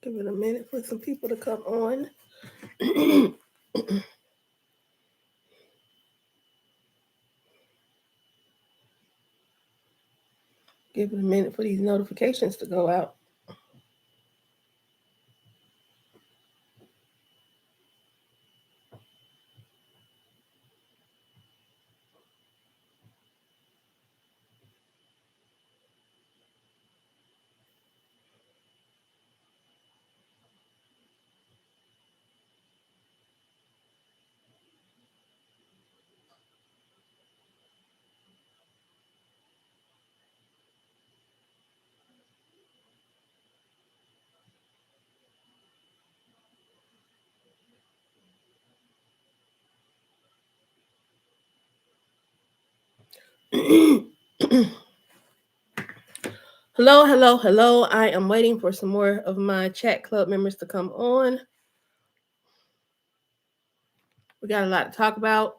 Give it a minute for some people to come on. Give it a minute for these notifications to go out. Hello, hello, hello. I am waiting for some more of my chat club members to come on. We got a lot to talk about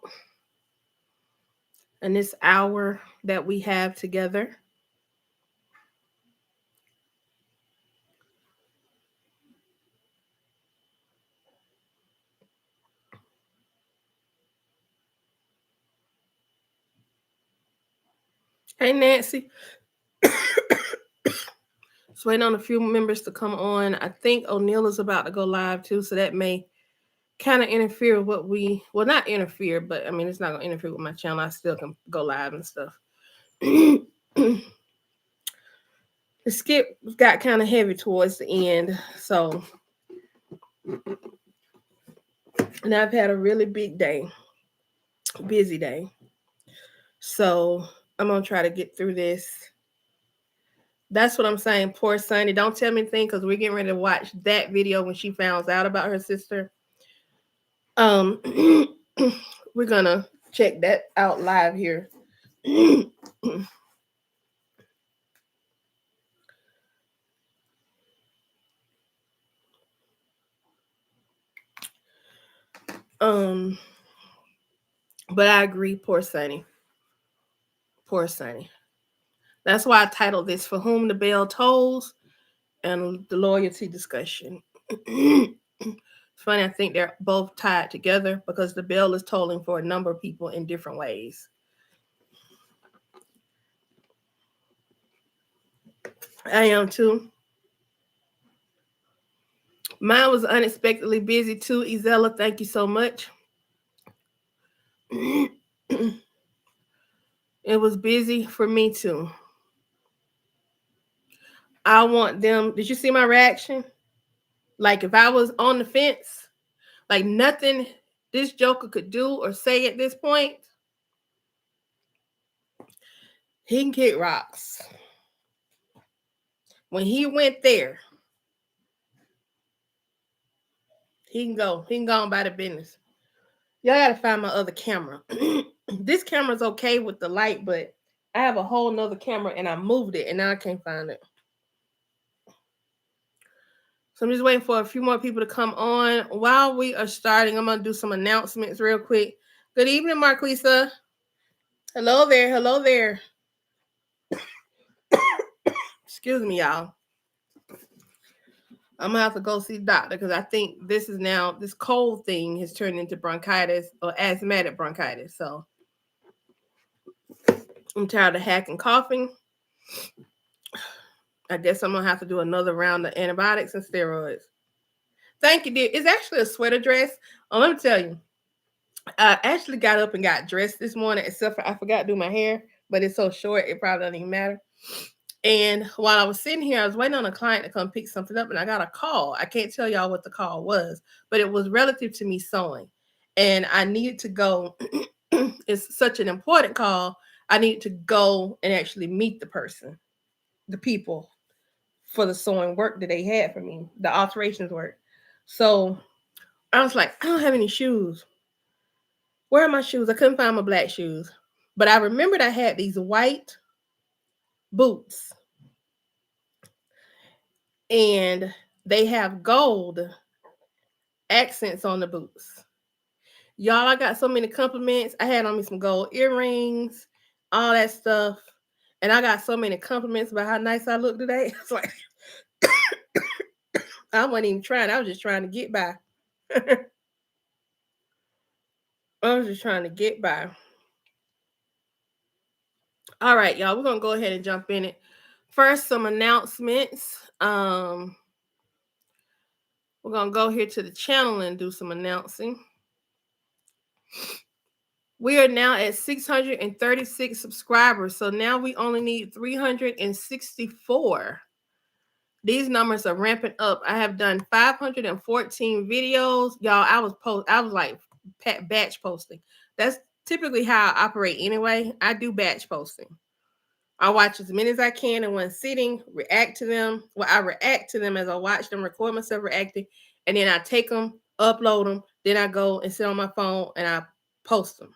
in this hour that we have together. Hey, Nancy. Just waiting on a few members to come on. I think O'Neill is about to go live too, so that may kind of interfere with what not interfere, but I mean, it's not going to interfere with my channel. I still can go live and stuff. The skip got kind of heavy towards the end, so and I've had a really big day, busy day. So I'm gonna try to get through this. That's what I'm saying. Poor Sunny. Don't tell me anything because we're getting ready to watch that video when she finds out about her sister. We're gonna check that out live here. But I agree, poor Sunny. Poor Sunny. That's why I titled this For Whom the Bell Tolls and the Loyalty Discussion. It's funny, I think they're both tied together because the bell is tolling for a number of people in different ways. I am too. Mine was unexpectedly busy too. Izella, thank you so much. It was busy for me too. I want them. Did you see my reaction? Like if I was on the fence, like nothing this Joker could do or say at this point, he can kick rocks. When he went there, he can go. He can go on by the business. Y'all gotta find my other camera. This camera's okay with the light, but I have a whole nother camera and I moved it and now I can't find it. So I'm just waiting for a few more people to come on. While we are starting, I'm gonna do some announcements real quick. Good evening, Marquisa. Hello there. Hello there. Excuse me, y'all. I'm gonna have to go see the doctor because I think this cold thing has turned into bronchitis or asthmatic bronchitis. So I'm tired of hacking coughing. I guess I'm gonna have to do another round of antibiotics and steroids. Thank you, dear. It's actually a sweater dress. Let me tell you, I actually got up and got dressed this morning, except for I forgot to do my hair, but it's so short, it probably doesn't even matter. And while I was sitting here, I was waiting on a client to come pick something up, and I got a call. I can't tell y'all what the call was, but it was relative to me sewing. And I needed to go. It's such an important call. I needed to go and actually meet the person, the people, for the sewing work that they had for me, the alterations work. So I was like, I don't have any shoes. Where are my shoes? I couldn't find my black shoes. But I remembered I had these white boots and they have gold accents on the boots. Y'all, I got so many compliments. I had on me some gold earrings, all that stuff. And I got so many compliments about how nice I look today. It's like I wasn't even trying. I was just trying to get by. I was just trying to get by. All right, y'all. We're gonna go ahead and jump in it. First, some announcements. We're gonna go here to the channel and do some announcing. We are now at 636 subscribers. So now we only need 364. These numbers are ramping up. I have done 514 videos. Y'all, I was like batch posting. That's typically how I operate anyway. I do batch posting. I watch as many as I can in one sitting, react to them. Well, I react to them as I watch them, record myself reacting, and then I take them, upload them. Then I go and sit on my phone and I post them.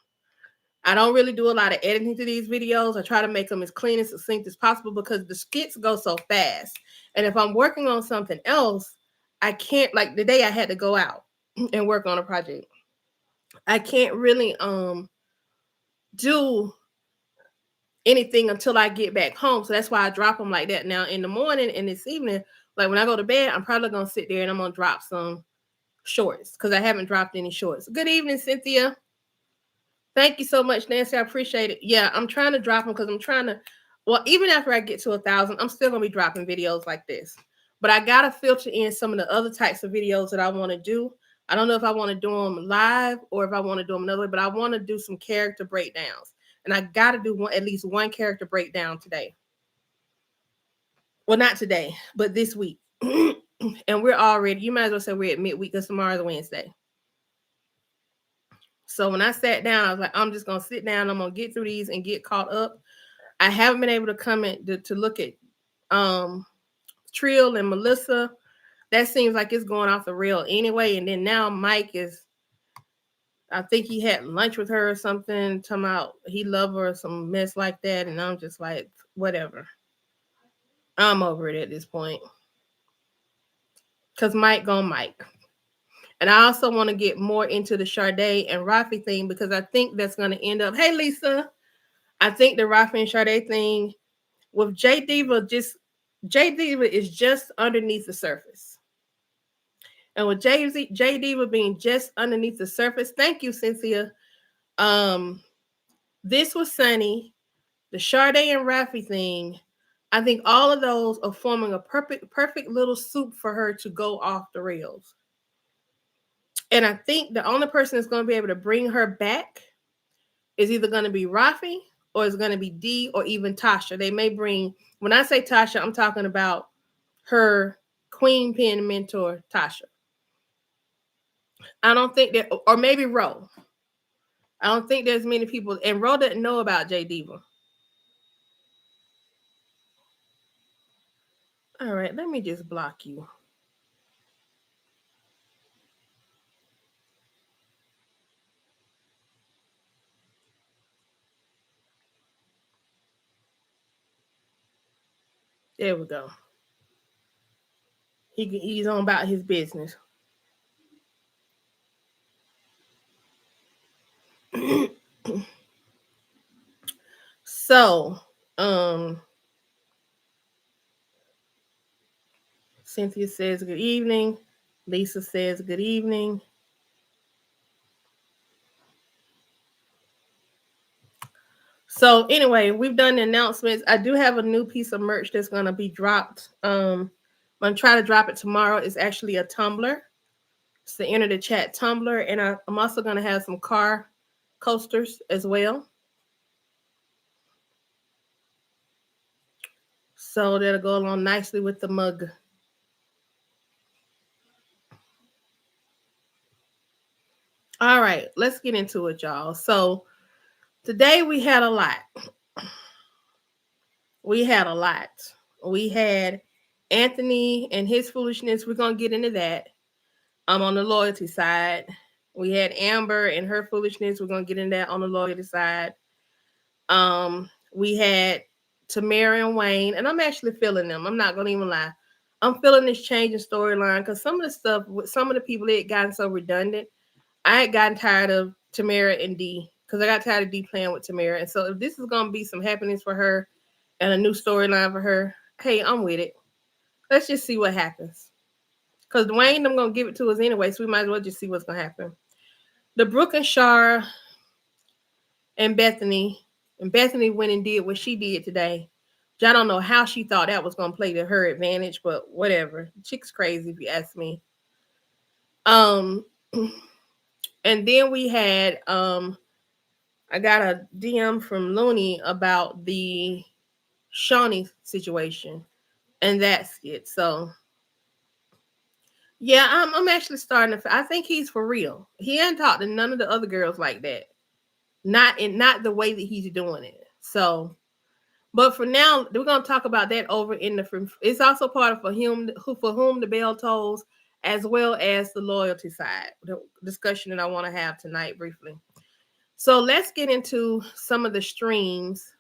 I don't really do a lot of editing to these videos. I try to make them as clean and succinct as possible because the skits go so fast. And if I'm working on something else, I can't, like the day I had to go out and work on a project. I can't really do anything until I get back home. So that's why I drop them like that. Now in the morning and this evening, like when I go to bed, I'm probably gonna sit there and I'm gonna drop some shorts because I haven't dropped any shorts. Good evening, Cynthia. Thank you so much, Nancy. I appreciate it. Yeah, I'm trying to drop them because I'm trying to. Well, even after I get to 1,000, I'm still gonna be dropping videos like this. But I gotta filter in some of the other types of videos that I want to do. I don't know if I want to do them live or if I want to do them another way, but I want to do some character breakdowns, and I gotta do at least one character breakdown today. Well, not today, but this week. And we're already. You might as well say we're at midweek because tomorrow's Wednesday. So when I sat down, I was like, I'm just gonna sit down. I'm gonna get through these and get caught up. I haven't been able to come in to look at Trill and Melissa. That seems like it's going off the rail anyway. And then now Mike is, I think he had lunch with her or something, talking about he loved her or some mess like that. And I'm just like, whatever. I'm over it at this point. Cause Mike gone Mike. And I also want to get more into the Sade and Rafi thing because I think that's going to end up. Hey, Lisa. I think the Rafi and Sade thing with J Diva is just underneath the surface. And with J Diva being just underneath the surface, thank you, Cynthia. This was Sunny, the Sade and Rafi thing. I think all of those are forming a perfect little soup for her to go off the rails. And I think the only person that's going to be able to bring her back is either going to be Rafi or it's going to be D or even Tasha. They may bring, when I say Tasha, I'm talking about her queen pen mentor, Tasha. I don't think that, or maybe Ro. I don't think there's many people, and Ro doesn't know about J Diva. All right, let me just block you. There we go. He's on about his business. So, Cynthia says good evening. Lisa says good evening. So anyway, we've done the announcements. I do have a new piece of merch that's gonna be dropped. I'm gonna try to drop it tomorrow. It's actually a tumbler. It's the Enter the Chat Tumblr, and I'm also going to have some car coasters as well. So that'll go along nicely with the mug. All right, let's get into it, y'all. So today we had a lot. We had Anthony and his foolishness. We're gonna get into that. On the loyalty side. We had Amber and her foolishness. We're gonna get into that on the loyalty side. We had Tamara and Wayne, and I'm actually feeling them. I'm not gonna even lie. I'm feeling this change in storyline because some of the stuff with some of the people, it had gotten so redundant. I had gotten tired of Tamara and D because I got tired of D playing with Tamara. And so if this is gonna be some happenings for her and a new storyline for her, hey, I'm with it. Let's just see what happens. Because Dwayne, I'm gonna give it to us anyway, so we might as well just see what's gonna happen. The Brooke and Shara and Bethany went and did what she did today. I don't know how she thought that was gonna play to her advantage, but whatever. Chick's crazy if you ask me. And then we had I got a DM from Looney about the Shawnee situation and that skit. So yeah, I'm actually starting to. I think he's for real. He ain't talked to none of the other girls like that. Not the way that he's doing it. So, but for now, we're gonna talk about that over in the. It's also part of for whom the bell tolls, as well as the loyalty side. The discussion that I want to have tonight briefly. So let's get into some of the streams.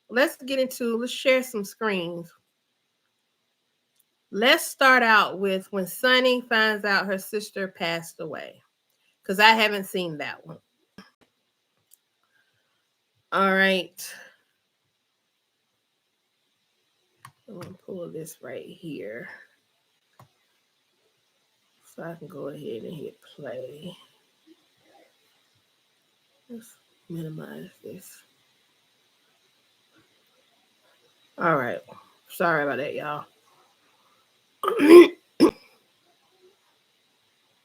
Let's share some screens. Let's start out with when Sunny finds out her sister passed away. Because I haven't seen that one. All right. I'm going to pull this right here. So I can go ahead and hit play. Let's minimize this. All right. Sorry about that, y'all.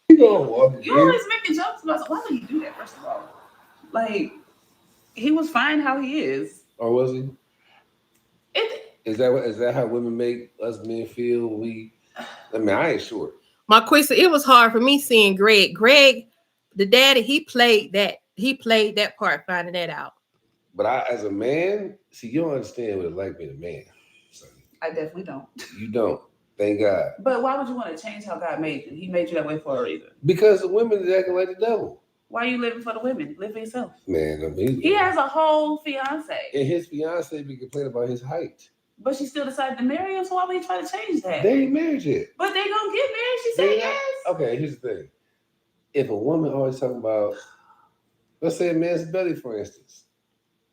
You always making jokes about, why would you do that, first of all? Like, he was fine how he is. Or was he? Is that how women make us men feel? I ain't sure. Marquisa, it was hard for me seeing Greg. Greg, the daddy, he played that part, finding that out. But I, as a man, see, you don't understand what it's like being a man. So, I definitely don't. You don't. Thank God. But why would you want to change how God made you? He made you that way for a reason. Because the women is acting like the devil. Why are you living for the women? Live for yourself. Man, he has a whole fiance. And his fiance be complaining about his height. But she still decided to marry him, so why would he try to change that? They ain't married yet. But they gonna get married, she said yes. Okay, here's the thing. If a woman always talking about, let's say a man's belly, for instance.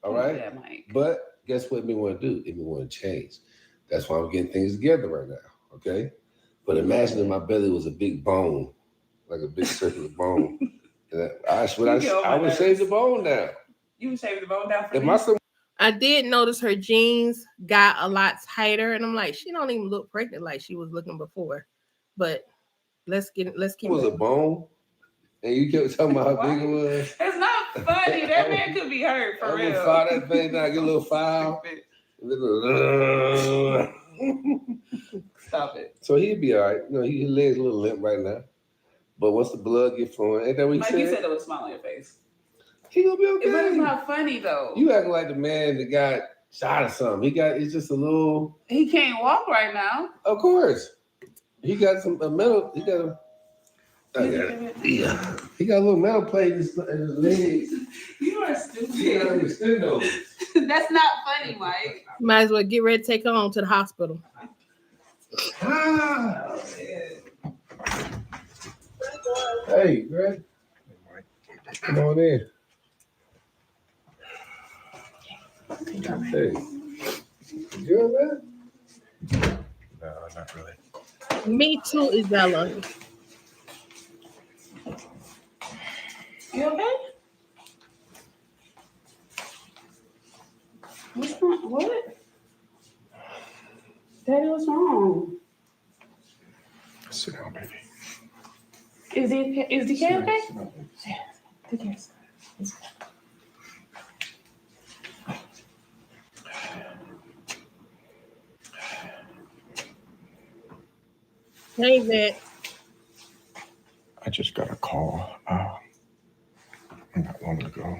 All right? Yeah, Mike. But guess what we want to do? If we want to change. That's why I'm getting things together right now. Okay? But imagine if my belly was a big bone, like a big circular bone. And I would shave the bone down. You would shave the bone down for me? I did notice her jeans got a lot tighter, and I'm like, she don't even look pregnant like she was looking before. But let's keep it. It was a bone, and you kept talking about how big it was. It's not funny. That man could be hurt for real. I'm gonna file that thing down, get a little file. Stop it. So he'd be all right. You know, his legs a little limp right now. But once the blood get flowing, ain't that what you said? You said there was a smile on your face. He gonna be okay. But it's not funny though. You acting like the man that got shot or something. It's just a little. He can't walk right now. Of course. He got a metal. He got a little metal plate in his legs. You are stupid. He got to extend those. That's not funny, Mike. Might as well get ready to take her on to the hospital. Hey, Greg. Come on in. Hey. You all right? No, not really. Me too, Isabella. You okay? What's wrong? What? Daddy, what's wrong? Sit down, baby. Is DK okay? DK's Hey, Vet. I just got a call not long ago.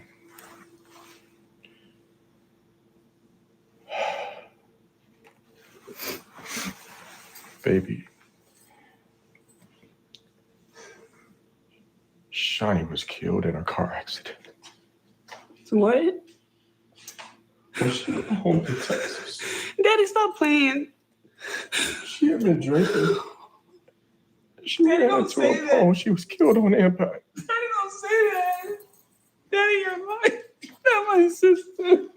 Baby, Shawnee was killed in a car accident. What? She got home to Texas. Daddy, stop playing. She had been drinking. She Daddy, ran don't into say a that. pole. She was killed on impact. Daddy, don't say that. Daddy, you're lying. Not my sister.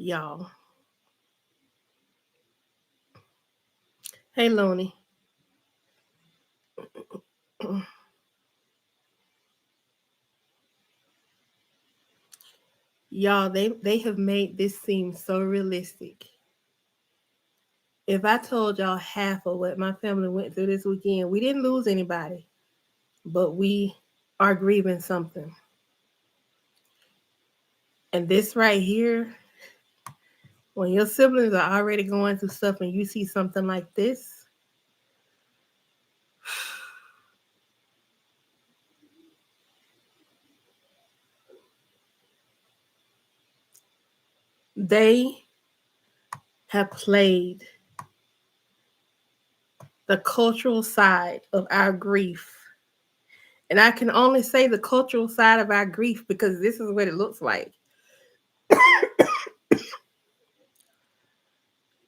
Y'all. Hey, Looney. Y'all, they have made this seem so realistic. If I told y'all half of what my family went through this weekend, we didn't lose anybody, but we are grieving something. And this right here, when your siblings are already going through stuff and you see something like this, they have played the cultural side of our grief. And I can only say the cultural side of our grief because this is what it looks like.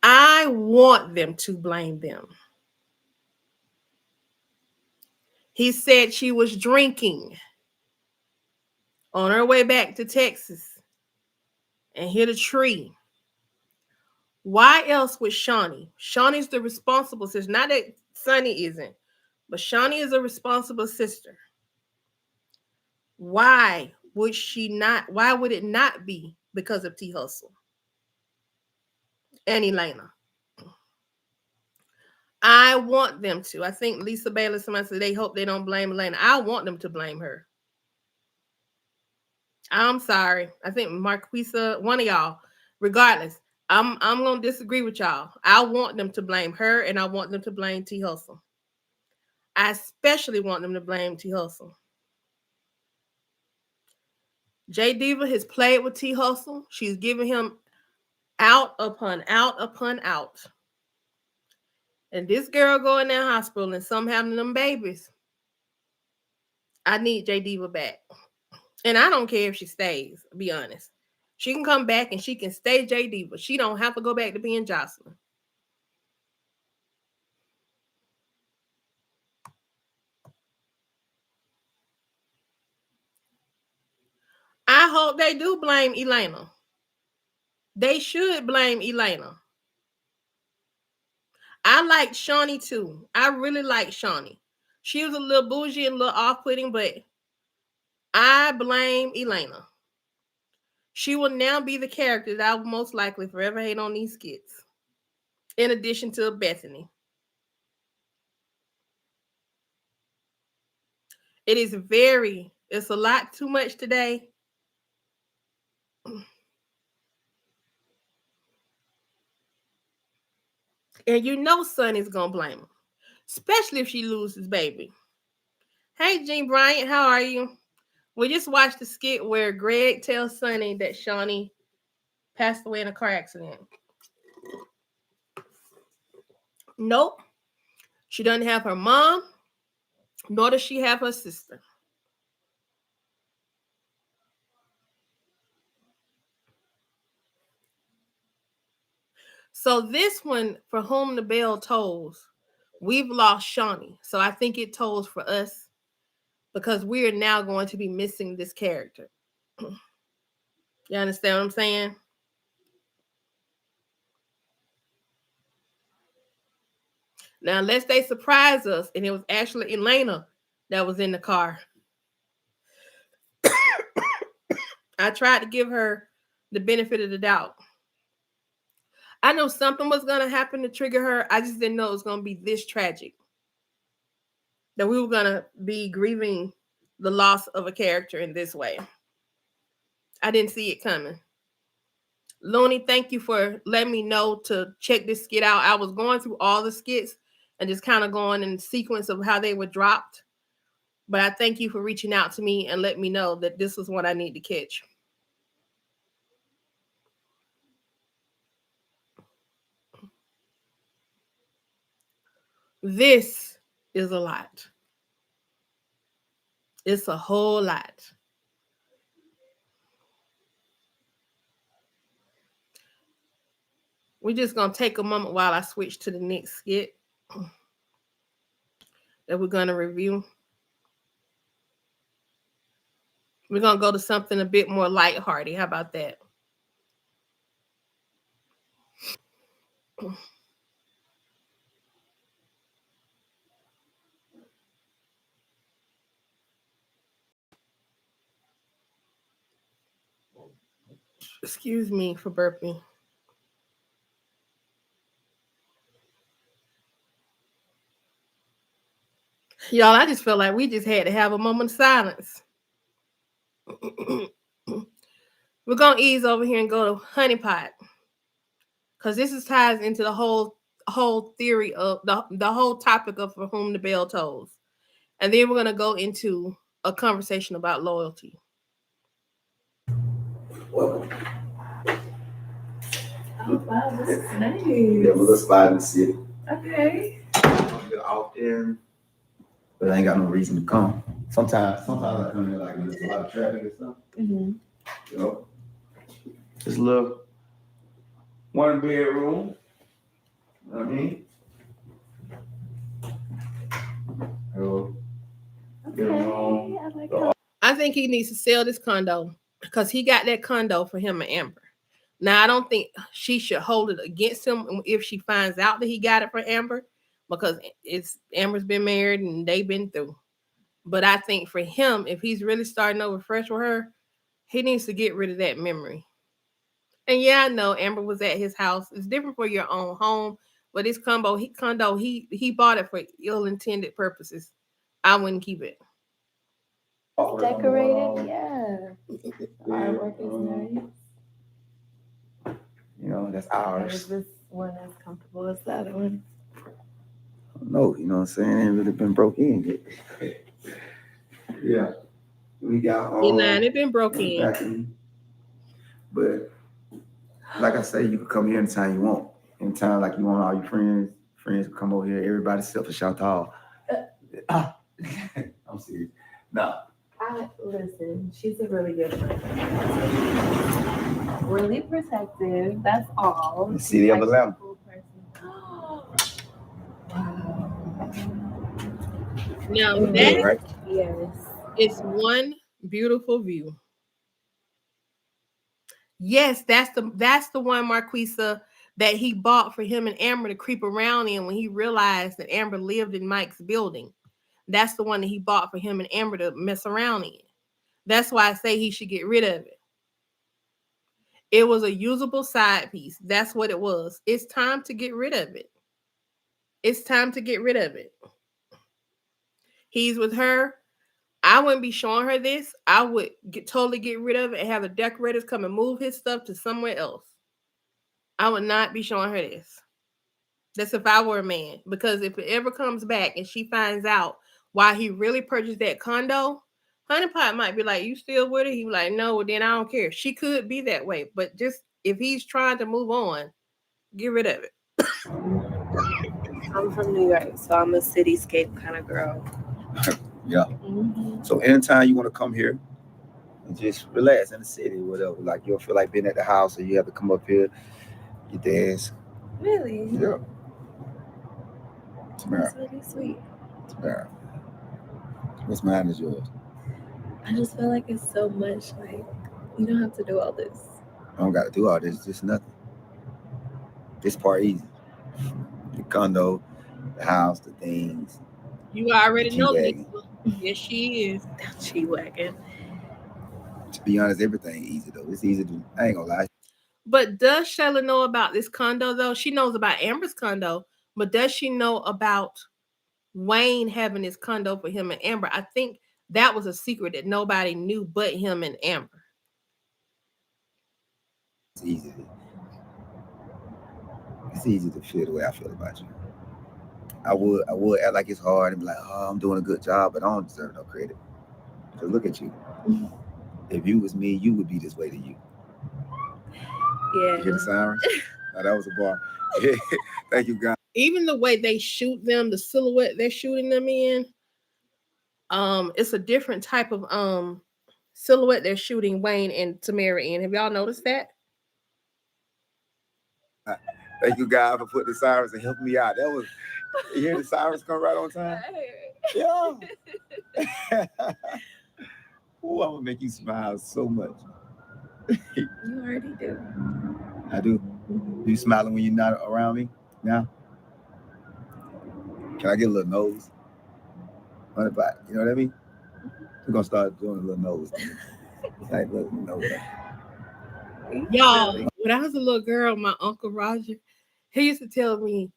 I want them to blame them. He said she was drinking on her way back to Texas and hit a tree. Why else would Shawnee? Shawnee's the responsible sister. Not that Sonny isn't, but Shawnee is a responsible sister. Why would she not? Why would it not be because of T Hustle and Elena? I want them to. I think Lisa Bailey, somebody said they hope they don't blame Elena. I want them to blame her. I'm sorry. I think Marquisa, one of y'all, regardless, I'm gonna disagree with y'all. I want them to blame her and I want them to blame T Hustle. I especially want them to blame T Hustle. J Diva has played with T Hustle. She's giving him out upon out upon out. And this girl go in that hospital and some having them babies. I need J Diva back. And I don't care if she stays, to be honest. She can come back and she can stay J Diva. She don't have to go back to being Jocelyn. I hope they do blame Elena. They should blame Elena. I like Shawnee too. I really like Shawnee. She was a little bougie and a little off-putting, but I blame Elena. She will now be the character that I will most likely forever hate on these skits. In addition to Bethany. It's a lot too much today. And you know Sonny's gonna blame him. Especially if she loses baby. Hey Jean Bryant, how are you? We just watched the skit where Greg tells Sonny that Shawnee passed away in a car accident. Nope. She doesn't have her mom, nor does she have her sister. So this one, For Whom the Bell Tolls, we've lost Shawnee. So I think it tolls for us because we are now going to be missing this character. You understand what I'm saying? Now, unless they surprise us and it was actually Elena that was in the car. I tried to give her the benefit of the doubt. I know something was going to happen to trigger her. I just didn't know it was going to be this tragic. That we were going to be grieving the loss of a character in this way. I didn't see it coming. Looney, thank you for letting me know to check this skit out. I was going through all the skits and just kind of going in sequence of how they were dropped. But I thank you for reaching out to me and letting me know that this was what I need to catch. This is a lot. It's a whole lot. We're just going to take a moment while I switch to the next skit that we're going to review. We're going to go to something a bit more lighthearted. How about that? Excuse me for burping. Y'all, I just felt like we just had to have a moment of silence. We're going to ease over here and go to Honey Pot. Because this ties into the whole theory of the whole topic of For Whom the Bell Tolls. And then we're going to go into a conversation about loyalty. Welcome. Oh, wow, this is nice. Yeah, we're gonna slide in the city. Okay. Often, but I ain't got no reason to come. Sometimes I come here like there's a lot of traffic and stuff. Mm-hmm. You know, just a little 1 bedroom. You know what I mean? So, Okay. I think he needs to sell this condo because he got that condo for him and Amber. Now, I don't think she should hold it against him if she finds out that he got it for Amber because Amber's been married and they've been through. But I think for him, if he's really starting over fresh with her, he needs to get rid of that memory. And yeah, I know Amber was at his house. It's different for your own home, but this condo, he bought it for ill-intended purposes. I wouldn't keep it. Decorated, yeah. Artwork is nice. You know, that's ours. Is this one as comfortable as the other one? No, you know what I'm saying? It ain't really been broke in yet. Yeah. We got all. It been broken in. But like I say, you can come here anytime you want. Anytime like you want all your friends can come over here. Everybody except for Chantal. I'm serious. No. Listen, she's a really good friend. Really protective, that's all. The city of Atlanta. Wow. Now that right? Yes. is one beautiful view. Yes, that's the one, Marquisa, that he bought for him and Amber to creep around in when he realized that Amber lived in Mike's building. That's the one that he bought for him and Amber to mess around in. That's why I say he should get rid of it. It was a usable side piece. That's what it was. It's time to get rid of it. It's time to get rid of it. He's with her. I wouldn't be showing her this. I would totally get rid of it and have the decorators come and move his stuff to somewhere else. I would not be showing her this. That's if I were a man. Because if it ever comes back and she finds out why he really purchased that condo, Honeypot might be like, "You still with her?" He was like, "No." Well, then I don't care. She could be that way, but just if he's trying to move on, get rid of it. I'm from New York, so I'm a cityscape kind of girl. Yeah. Mm-hmm. So anytime you want to come here and just relax in the city, whatever, like you don't feel like being at the house, or you have to come up here, you dance. Really? Yeah. That's really sweet. Tamara. What's mine is yours. I just feel like it's so much. Like you don't have to do all this. I don't got to do all this. Just nothing. This part easy. The condo, the house, the things. You already know this. G-Wagon. Yes, she is. G-Wagon. To be honest, everything easy though. It's easy to. I ain't gonna lie. But does Shayla know about this condo though? She knows about Amber's condo, but does she know about Wayne having his condo for him and Amber? I think that was a secret that nobody knew but him and Amber. It's easy. It's easy to feel the way I feel about you. I would act like it's hard and be like, oh, I'm doing a good job, but I don't deserve no credit. Cause look at you. If you was me, you would be this way to you. Yeah. You hear the sirens? No, that was a bar. Thank you, God. Even the way they shoot them, the silhouette they're shooting them in, it's a different type of silhouette they're shooting Wayne and Tamara in. Have y'all noticed that? Thank you, God, for putting the sirens and helping me out. That was, you hear the sirens come right on time? Yeah. Oh, I'm gonna make you smile so much. You already do. I do. You smiling when you're not around me now? Can I get a little nose? On the back, you know what I mean? We're gonna start doing a little nose. Like little nose. Y'all, when I was a little girl, my Uncle Roger, he used to tell me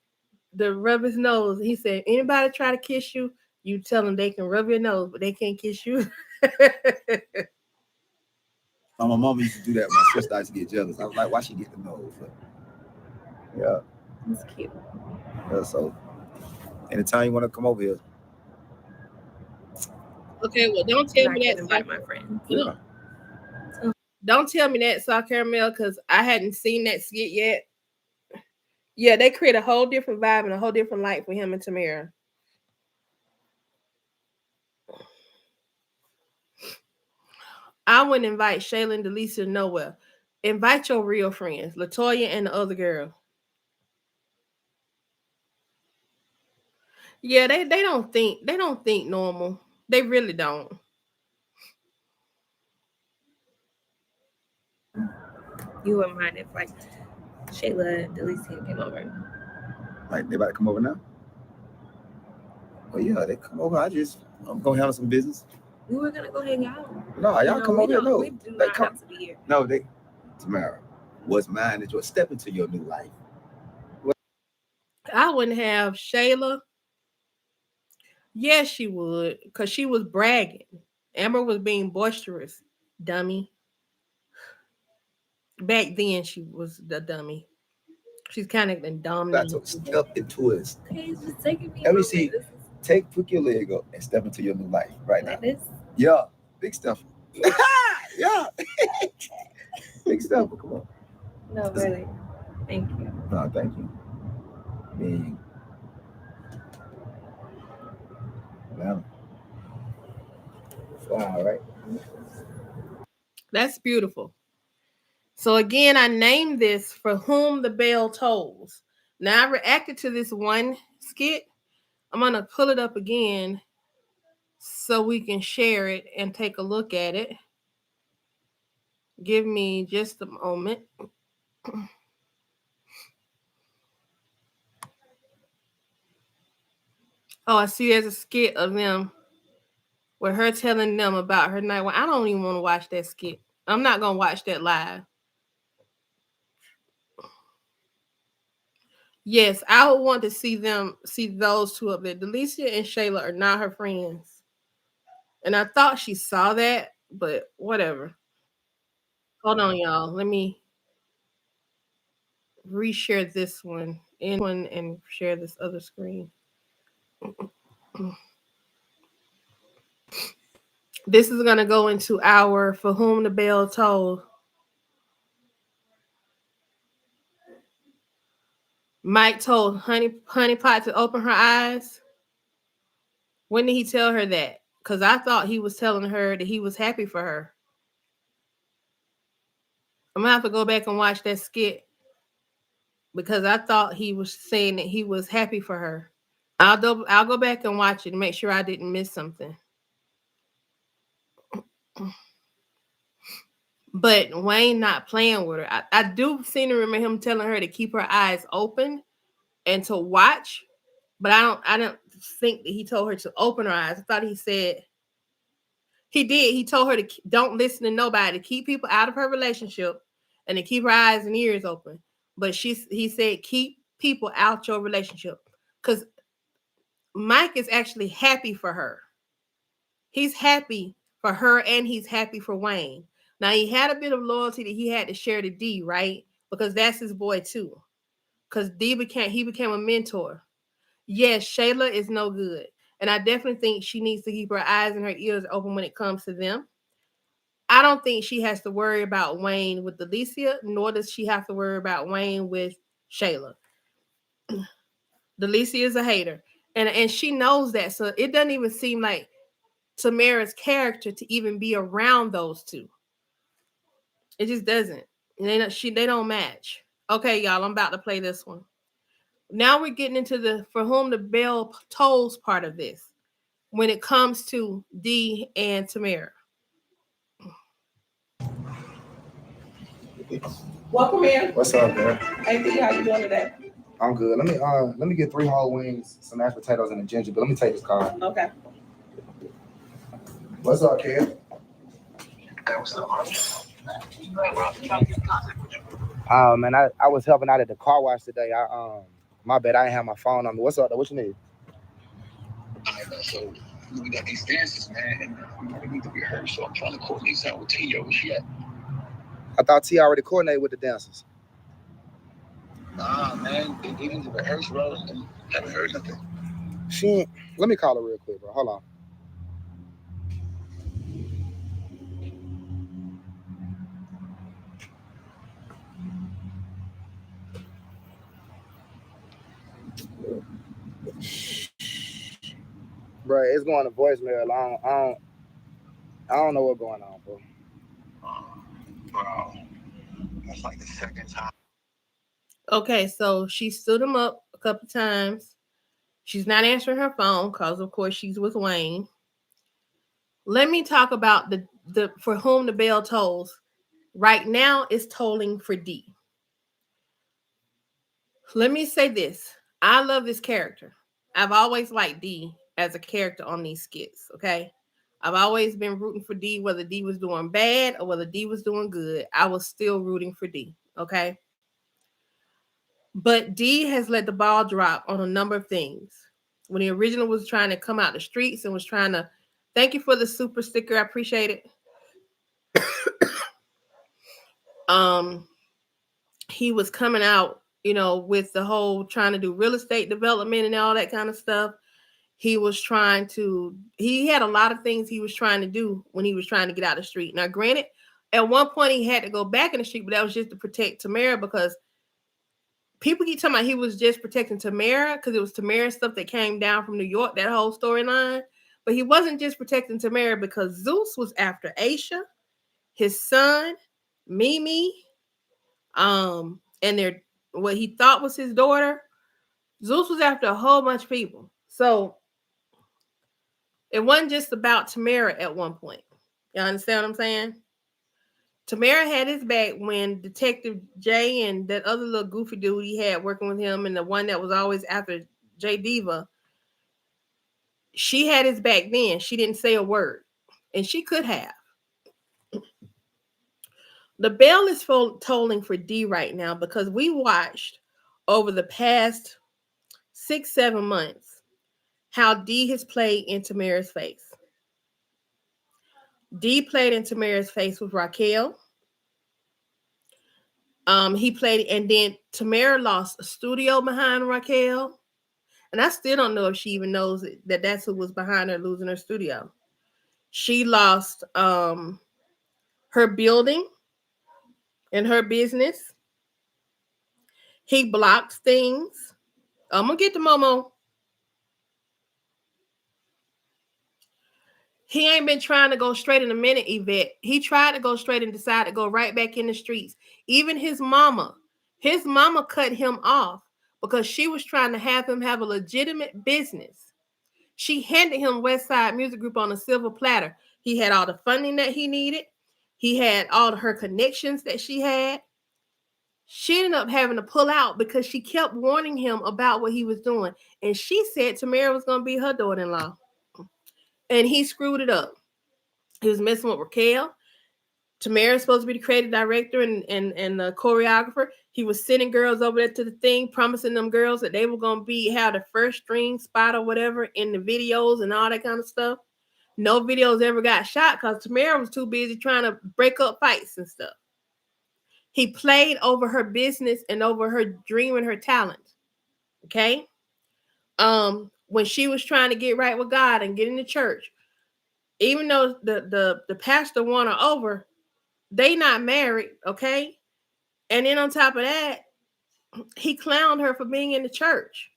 to rub his nose. He said, anybody try to kiss you, you tell them they can rub your nose, but they can't kiss you. My mom used to do that. My sister used to get jealous. I was like, why she get the nose? But, yeah. That's cute. Yeah, so anytime you want to come over here. Okay, well, don't tell me that. Invite my friend. Yeah. Don't tell me that, Saw Caramel, because I hadn't seen that skit yet. Yeah, they create a whole different vibe and a whole different light for him and Tamara. I wouldn't invite Shayla and Delisa nowhere. Invite your real friends, Latoya and the other girl. Yeah, they don't think normal. They really don't. You wouldn't mind if like Shayla and Delisa came over. Like they about to come over now? Well, yeah, they come over. I'm gonna handle some business. We were gonna go hang out. No, y'all come over here. No, we do not have to be here. No, Tamara, what's mine is your step into your new life. I wouldn't have Shayla. Yes, she would, because she was bragging. Amber was being boisterous, dummy. Back then, she was the dummy. She's kind of been dominant. Got to step into it. Okay, it's just taking me. Let me see. Put your leg up and step into your new life right now. This? Yeah, big stuff. Yeah, big stuff. Come on. No, really. Thank you. No, thank you. Me. Well, wow, right? That's beautiful. So again, I named this For Whom the Bell Tolls. Now I reacted to this one skit. I'm going to pull it up again so we can share it and take a look at it. Give me just a moment. Oh, I see there's a skit of them with her telling them about her night. Well, I don't even want to watch that skit. I'm not going to watch that live. Yes, I would want to see those two up there. Delisa and Shayla are not her friends. And I thought she saw that, but whatever. Hold on, y'all. Let me reshare this one and share this other screen. This is gonna go into our For Whom the Bell Told. Mike told Honey Pot to open her eyes. When did he tell her that? Because I thought he was telling her that he was happy for her. I'm gonna have to go back and watch that skit because I thought he was saying that he was happy for her. I'll go back and watch it and make sure I didn't miss something. But Wayne not playing with her. I do seem to remember him telling her to keep her eyes open and to watch, but I don't think that he told her to open her eyes. I thought he said he did. He told her to don't listen to nobody, to keep people out of her relationship, and to keep her eyes and ears open. But he said keep people out your relationship because Mike is actually happy for her. He's happy for her and he's happy for Wayne. Now he had a bit of loyalty that he had to share to D, right? Because that's his boy too. Because he became a mentor. Yes, Shayla is no good. And I definitely think she needs to keep her eyes and her ears open when it comes to them. I don't think she has to worry about Wayne with Delicia, nor does she have to worry about Wayne with Shayla. Delicia is a hater. And she knows that. So it doesn't even seem like Tamara's character to even be around those two. It just doesn't. They don't match. Okay, y'all, I'm about to play this one. Now we're getting into the For Whom the Bell Tolls part of this when it comes to D and Tamara. Welcome in. What's up, man? Hey D, how you doing today? I'm good. Let me get 3 whole wings, some mashed potatoes, and a ginger. But let me take this call. Okay. What's up, kid? Oh man, I was helping out at the car wash today. My bad, I didn't have my phone on me. What's up though? What you need? So we got these dances, man, and we need to rehearse. So I'm trying to coordinate something with Tia. Where she at? I thought T already coordinated with the dancers. Nah, man, they need to rehearse, bro, and haven't heard nothing. Let me call her real quick, bro. Hold on. Bro, it's going to voicemail. I don't know what's going on, bro. Bro, that's like the second time. Okay, so she stood him up a couple times. She's not answering her phone because, of course, she's with Wayne. Let me talk about the For Whom the Bell Tolls. Right now, it's tolling for D. Let me say this. I love this character. I've always liked D as a character on these skits, okay? I've always been rooting for D, whether D was doing bad or whether D was doing good. I was still rooting for D, okay? But D has let the ball drop on a number of things. When the original was trying to come out the streets and was trying to, thank you for the super sticker, I appreciate it. He was coming out, with the whole trying to do real estate development and all that kind of stuff. He had a lot of things he was trying to do when he was trying to get out of the street. Now, granted, at one point he had to go back in the street, but that was just to protect Tamara because people keep talking about he was just protecting Tamara because it was Tamara stuff that came down from New York, that whole storyline. But he wasn't just protecting Tamara because Zeus was after Aisha, his son, Mimi, and what he thought was his daughter. Zeus was after a whole bunch of people. So it wasn't just about Tamara at one point. You understand what I'm saying? Tamara had his back when Detective Jay and that other little goofy dude he had working with him and the one that was always after J Diva. She had his back then. She didn't say a word. And she could have. The bell is tolling for D right now because we watched over the past 6-7 months how D has played in Tamara's face. D played in Tamara's face with Raquel. He played, and then Tamara lost a studio behind Raquel. And I still don't know if she even knows that that's who was behind her losing her studio. She lost her building and her business. He blocked things. I'm gonna get to Momo. He ain't been trying to go straight in a minute, Yvette. He tried to go straight and decided to go right back in the streets. Even his mama cut him off because she was trying to have him have a legitimate business. She handed him West Side Music Group on a silver platter. He had all the funding that he needed. He had all of her connections that she had. She ended up having to pull out because she kept warning him about what he was doing. And she said Tamara was going to be her daughter-in-law. And he screwed it up. He was messing with Raquel. Tamara's supposed to be the creative director and the choreographer. He was sending girls over there to the thing, promising them girls that they were going to have the first string spot or whatever in the videos and all that kind of stuff. No videos ever got shot because Tamara was too busy trying to break up fights and stuff. He played over her business and over her dream and her talent. Okay? When she was trying to get right with God and get in the church, even though the pastor won her over, they not married, okay? And then on top of that, he clowned her for being in the church.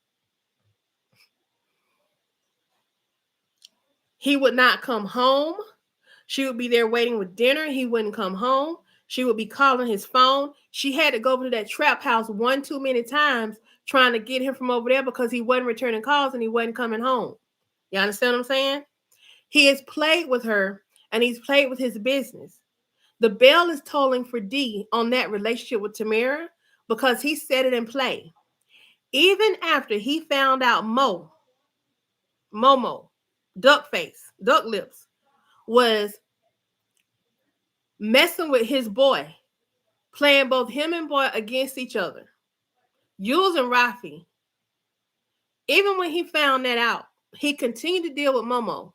He would not come home. She would be there waiting with dinner. He wouldn't come home. She would be calling his phone. She had to go over to that trap house one too many times trying to get him from over there because he wasn't returning calls and he wasn't coming home. You understand what I'm saying? He has played with her and he's played with his business. The bell is tolling for D on that relationship with Tamara because he set it in play. Even after he found out Momo, duck lips, was messing with his boy, playing both him and boy against each other, using Rafi. Even when he found that out, he continued to deal with Momo.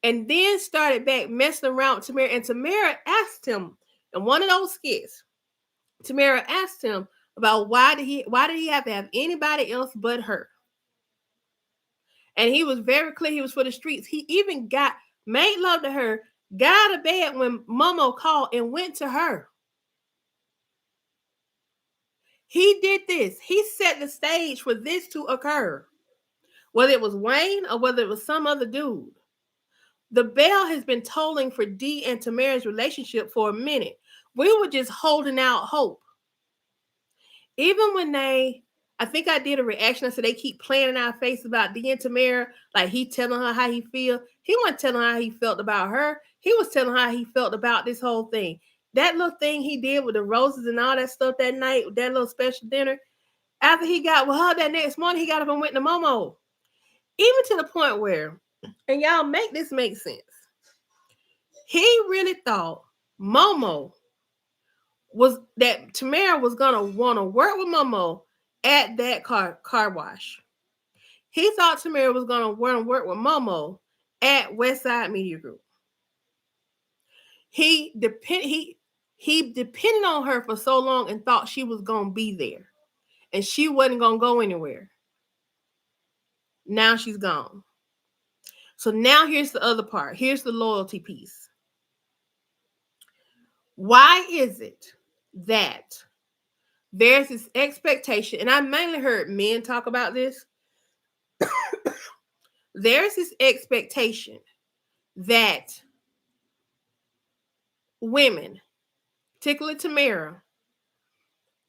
And then started back messing around with Tamara. And Tamara asked him in one of those skits, Tamara asked him about why did he have to have anybody else but her? And he was very clear he was for the streets. He even made love to her, got out of bed when Momo called and went to her. He did this. He set the stage for this to occur. Whether it was Wayne or whether it was some other dude. The bell has been tolling for D and Tamara's relationship for a minute. We were just holding out hope. Even when I think I did a reaction. I said they keep playing in our face about D and Tamara, like he telling her how he feel. He wasn't telling her how he felt about her. He was telling her how he felt about this whole thing. That little thing he did with the roses and all that stuff that night, that little special dinner. After he got with her that next morning, he got up and went to Momo. Even to the point where, and y'all make this make sense. He really thought Momo was that Tamara was gonna want to work with Momo at that car wash. He thought Tamara was gonna want to work with Momo at West Side Media Group. He depended on her for so long and thought she was gonna be there, and she wasn't gonna go anywhere. Now she's gone. So now here's the other part. Here's the loyalty piece. Why is it that there's this expectation, and I mainly heard men talk about this. There's this expectation that women, particularly Tamara,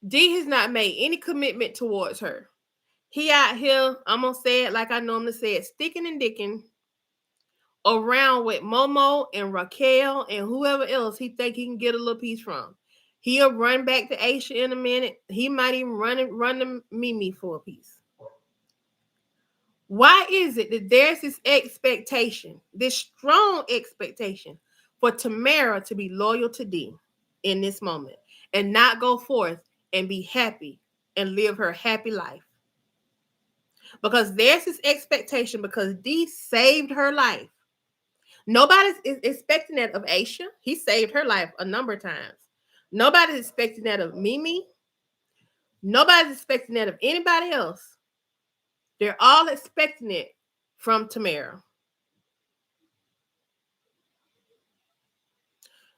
D has not made any commitment towards her. He out here, I'm going to say it like I normally say it, sticking and dicking around with Momo and Raquel and whoever else he think he can get a little piece from. He'll run back to Aisha in a minute. He might even run to Mimi for a piece. Why is it that there's this expectation, this strong expectation for Tamara to be loyal to D in this moment and not go forth and be happy and live her happy life? Because there's this expectation because D saved her life. Nobody's expecting that of Aisha. He saved her life a number of times. Nobody's expecting that of Mimi. Nobody's expecting that of anybody else. They're all expecting it from Tamara.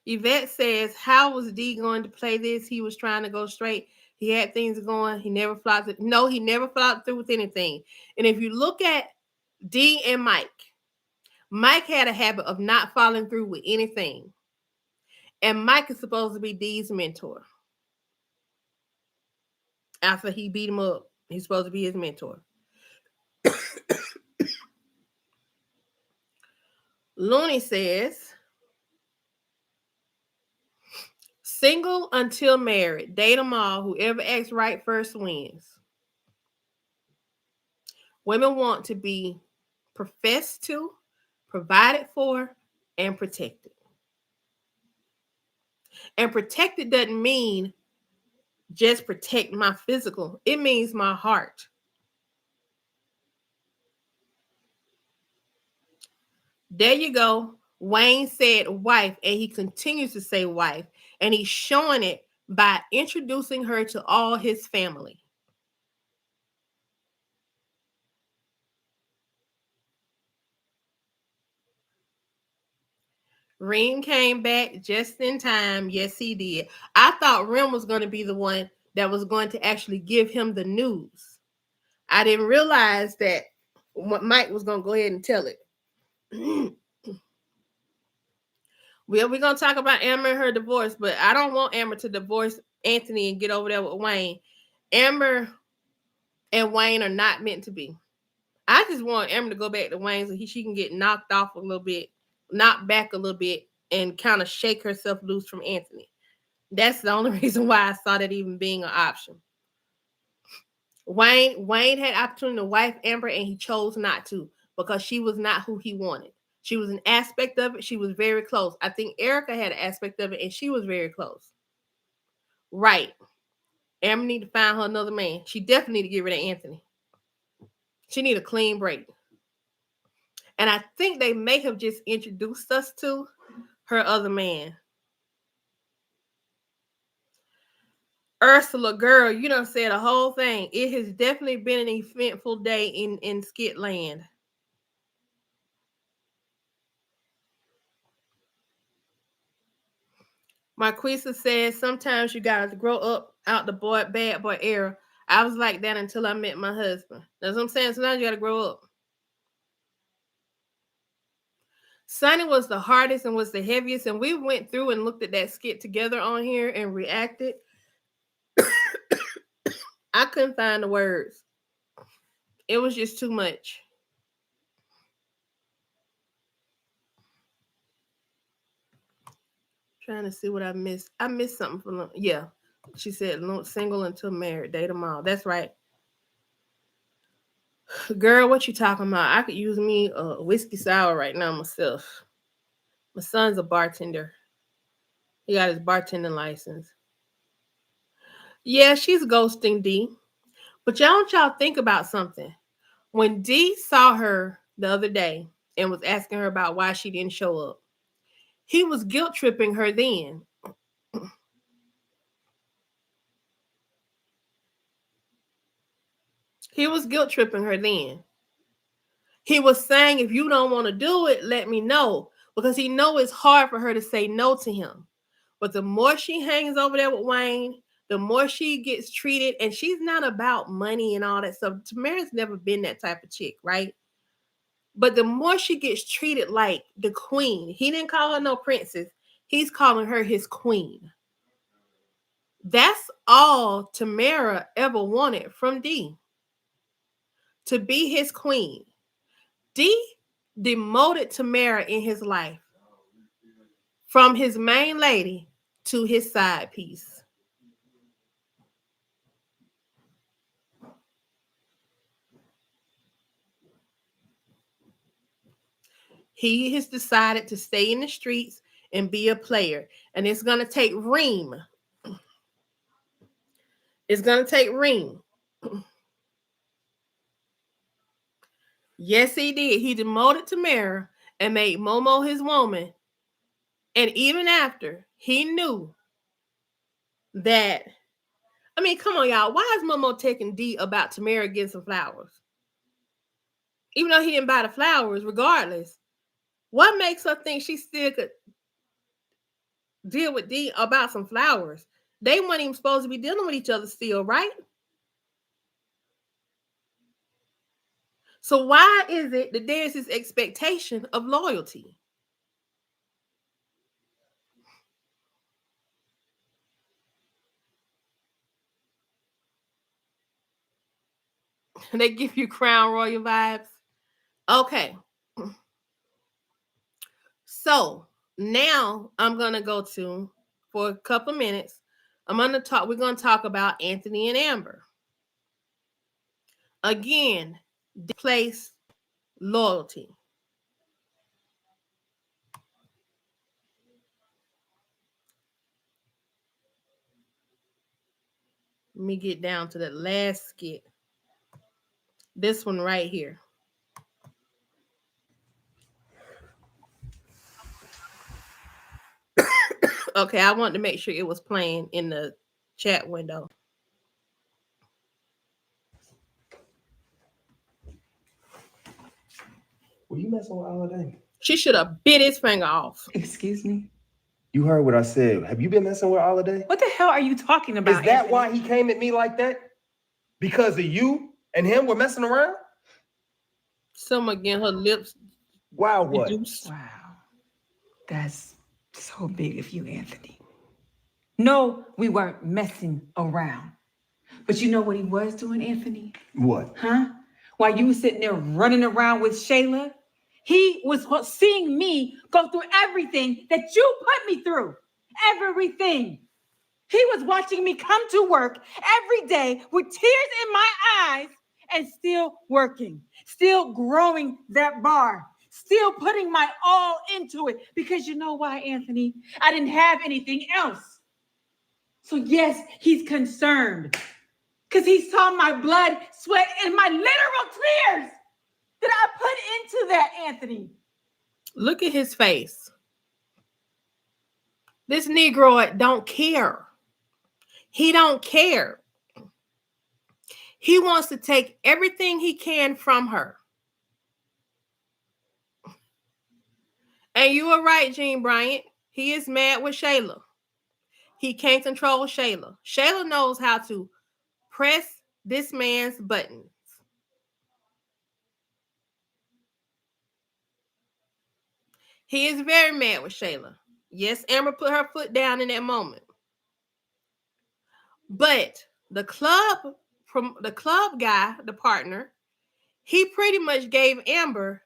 Yvette says, how was D going to play this? He was trying to go straight. He had things going. He never flopped. No, he never flopped through with anything. And if you look at D and Mike, Mike had a habit of not following through with anything. And Mike is supposed to be D's mentor. After he beat him up, he's supposed to be his mentor. Looney says, single until married. Date them all. Whoever acts right first wins. Women want to be professed to, provided for, and protected. And protected doesn't mean just protect my physical. It means my heart. There you go. Wayne said wife, and he continues to say wife. And he's showing it by introducing her to all his family. Reem came back just in time. Yes, he did. I thought Reem was going to be the one that was going to actually give him the news. I didn't realize that Mike was going to go ahead and tell it. Well, we're going to talk about Amber and her divorce, but I don't want Amber to divorce Anthony and get over there with Wayne. Amber and Wayne are not meant to be. I just want Amber to go back to Wayne so she can get knocked off a little bit, knocked back a little bit, and kind of shake herself loose from Anthony. That's the only reason why I saw that even being an option. Wayne had opportunity to wife Amber, and he chose not to because she was not who he wanted. She was an aspect of it. She was very close. I think Erica had an aspect of it, and she was very close. Right. Amber need to find her another man. She definitely need to get rid of Anthony. She need a clean break. And I think they may have just introduced us to her other man. Ursula, girl, you done said a whole thing. It has definitely been an eventful day in Skit Land. Marquisa says, sometimes you gotta grow up out the bad boy era. I was like that until I met my husband. That's what I'm saying. Sometimes you gotta grow up. Sonny was the hardest and was the heaviest, and we went through and looked at that skit together on here and reacted. I couldn't find the words. It was just too much. Trying to see what I missed. I missed something from yeah. She said single until married. Date them all. That's right. Girl, what you talking about? I could use me a whiskey sour right now myself. My son's a bartender. He got his bartending license. Yeah, she's ghosting D. But y'all think about something. When D saw her the other day and was asking her about why she didn't show up, he was guilt tripping her then. He was guilt tripping her then. He was saying, if you don't want to do it, let me know. Because he know it's hard for her to say no to him. But the more she hangs over there with Wayne, the more she gets treated. And she's not about money and all that stuff. Tamara's never been that type of chick, right? But the more she gets treated like the queen, he didn't call her no princess. He's calling her his queen. That's all Tamara ever wanted from D. To be his queen. D demoted Tamara in his life from his main lady to his side piece. He has decided to stay in the streets and be a player. And it's going to take Reem. It's going to take Reem. Yes, he did. He demoted Tamara and made Momo his woman. And even after, he knew that, I mean, come on, y'all. Why is Momo taking D about Tamara getting some flowers? Even though he didn't buy the flowers, regardless. What makes her think she still could? deal with D about some flowers. They weren't even supposed to be dealing with each other still, right? So why is it that there's this expectation of loyalty? They give you Crown Royal vibes. Okay. So now I'm gonna go to, for a couple minutes, we're gonna talk about Anthony and Amber. Again, displace loyalty. Let me get down to the last skit. This one right here. Okay, I wanted to make sure it was playing in the chat window. Were you messing with Holiday? She should have bit his finger off. Excuse me? You heard what I said. Have you been messing with Holiday? What the hell are you talking about? Is that Anthony? why he came at me like that? Because of you and him were messing around? Someone getting her lips Wow, what? reduced. Wow. That's so big of you, Anthony. No, we weren't messing around. But you know what he was doing, Anthony? What? Huh? While you were sitting there running around with Shayla, he was seeing me go through everything that you put me through. Everything. He was watching me come to work every day with tears in my eyes and still working, still growing that bar, still putting my all into it. Because you know why, Anthony? I didn't have anything else. So yes, he's concerned because he saw my blood, sweat, and my literal tears that I put into that, Anthony. Look at his face. This Negro don't care. He don't care. He wants to take everything he can from her. And you are right, Gene Bryant. He is mad with Shayla. He can't control Shayla. Shayla knows how to press this man's buttons. He is very mad with Shayla. Yes, Amber put her foot down in that moment. But the club guy, the partner, he pretty much gave Amber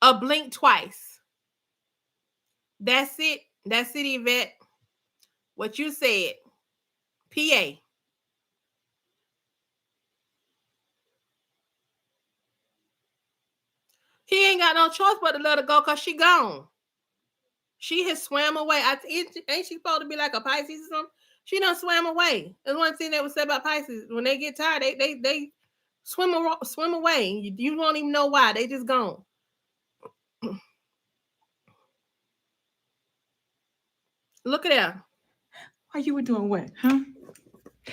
a blink twice. That's it. That's it, Yvette. What you said. PA. He ain't got no choice but to let her go because she gone. She has swam away. Ain't she supposed to be like a Pisces or something? She done swam away. There's one thing that was said about Pisces. When they get tired, they swim away. You won't even know why. They just gone. Look at that. Why you were doing what, huh?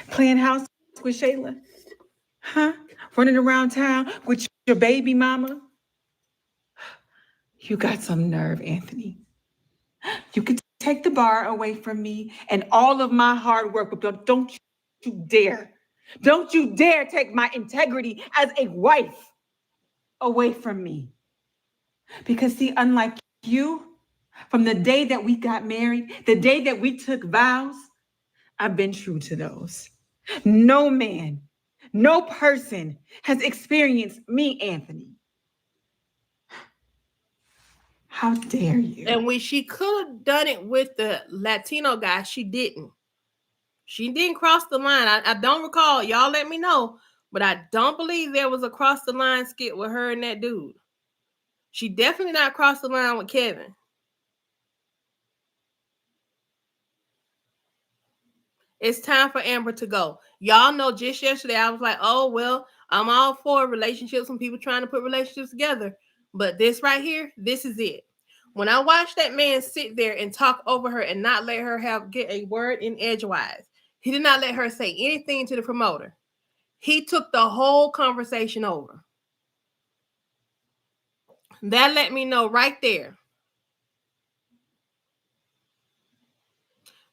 Playing house with Shayla? Huh? Running around town with your baby mama? You got some nerve, Anthony. You could take the bar away from me and all of my hard work, but don't you dare. Don't you dare take my integrity as a wife away from me. Because see, unlike you, from the day that we got married, the day that we took vows, I've been true to those. No man, no person has experienced me, Anthony. How dare you? And when she could have done it with the Latino guy, she didn't. She didn't cross the line. I don't recall. Y'all let me know. But I don't believe there was a cross the line skit with her and that dude. She definitely not crossed the line with Kevin. It's time for Amber to go. Y'all know just yesterday I was like, oh, well, I'm all for relationships and people trying to put relationships together. But this right here, this is it. When I watched that man sit there and talk over her and not let her get a word in edgewise, he did not let her say anything to the promoter. He took the whole conversation over. That let me know right there.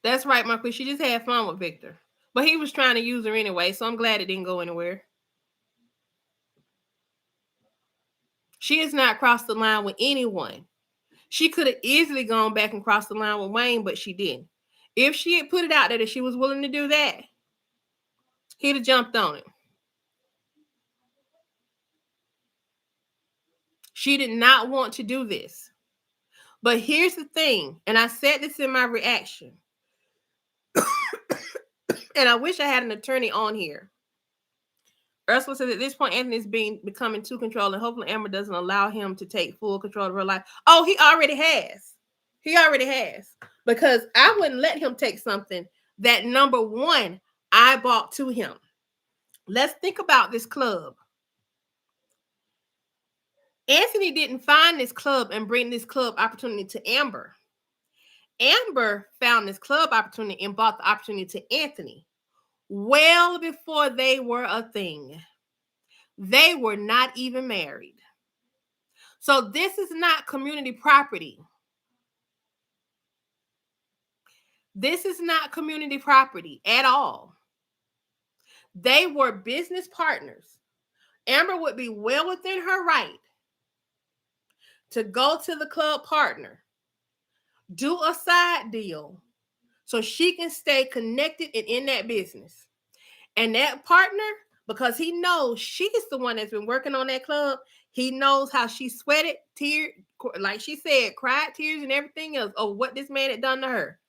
That's right, Marquis. She just had fun with Victor. But he was trying to use her anyway, so I'm glad it didn't go anywhere. She has not crossed the line with anyone. She could have easily gone back and crossed the line with Wayne, but she didn't. If she had put it out there that she was willing to do that, he'd have jumped on it. She did not want to do this. But here's the thing, and I said this in my reaction, and I wish I had an attorney on here. Ursula said at this point, Anthony's becoming too controlling. Hopefully Amber doesn't allow him to take full control of her life. Oh, he already has. He already has. Because I wouldn't let him take something that, number one, I bought to him. Let's think about this club. Anthony didn't find this club and bring this club opportunity to Amber. Amber found this club opportunity and bought the opportunity to Anthony well before they were a thing. They were not even married. So this is not community property. This is not community property at all. They were business partners. Amber would be well within her right to go to the club partner, do a side deal so she can stay connected and in that business. And that partner, because he knows she's the one that's been working on that club, he knows how she sweated, teared, like she said, cried tears and everything else of what this man had done to her.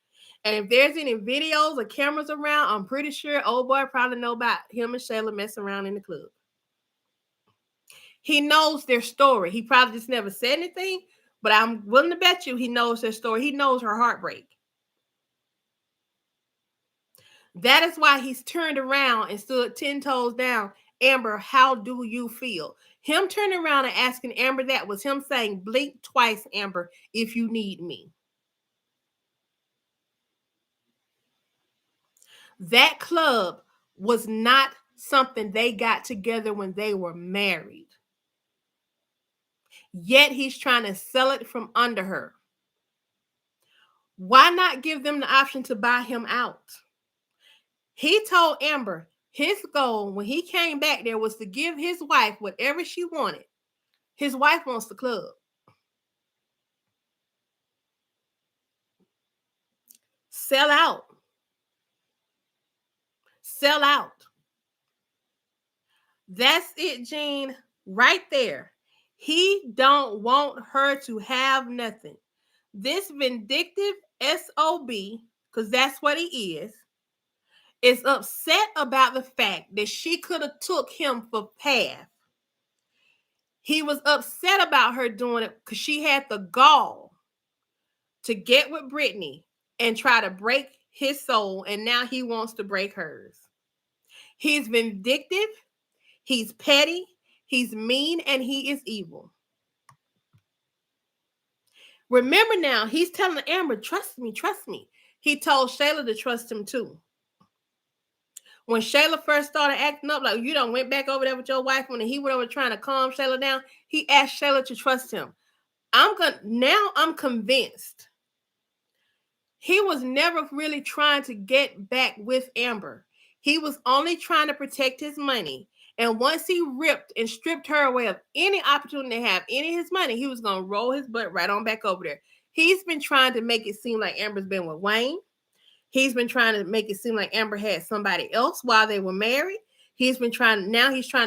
And if there's any videos or cameras around, I'm pretty sure old boy probably know about him and Shayla messing around in the club. He knows their story. He probably just never said anything, but I'm willing to bet you he knows their story. He knows her heartbreak. That is why he's turned around and stood 10 toes down. Amber, how do you feel? Him turning around and asking Amber that was him saying, blink twice, Amber, if you need me. That club was not something they got together when they were married. Yet he's trying to sell it from under her. Why not give them the option to buy him out? He told Amber his goal when he came back there was to give his wife whatever she wanted. His wife wants the club. Sell out. Sell out. That's it, Jean, right there. He don't want her to have nothing. This vindictive SOB, because that's what he is upset about the fact that she could have took him for path. He was upset about her doing it because she had the gall to get with Brittany and try to break his soul, and now he wants to break hers. He's vindictive, he's petty, he's mean, and he is evil. Remember now, he's telling Amber, trust me, trust me. He told Shayla to trust him too. When Shayla first started acting up, like you done went back over there with your wife, when he went over trying to calm Shayla down, he asked Shayla to trust him. I'm convinced he was never really trying to get back with Amber. He was only trying to protect his money. And once he ripped and stripped her away of any opportunity to have any of his money, he was going to roll his butt right on back over there. He's been trying to make it seem like Amber's been with Wayne. He's been trying to make it seem like Amber had somebody else while they were married. He's trying to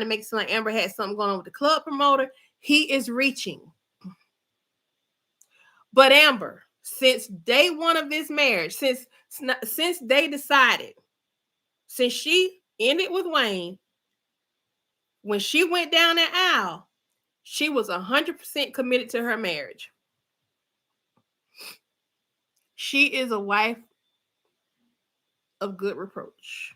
make it seem like Amber had something going on with the club promoter. He is reaching. But Amber, since day one of this marriage, since they decided, since she ended with Wayne, when she went down that aisle, she was 100% committed to her marriage. She is a wife of good reproach.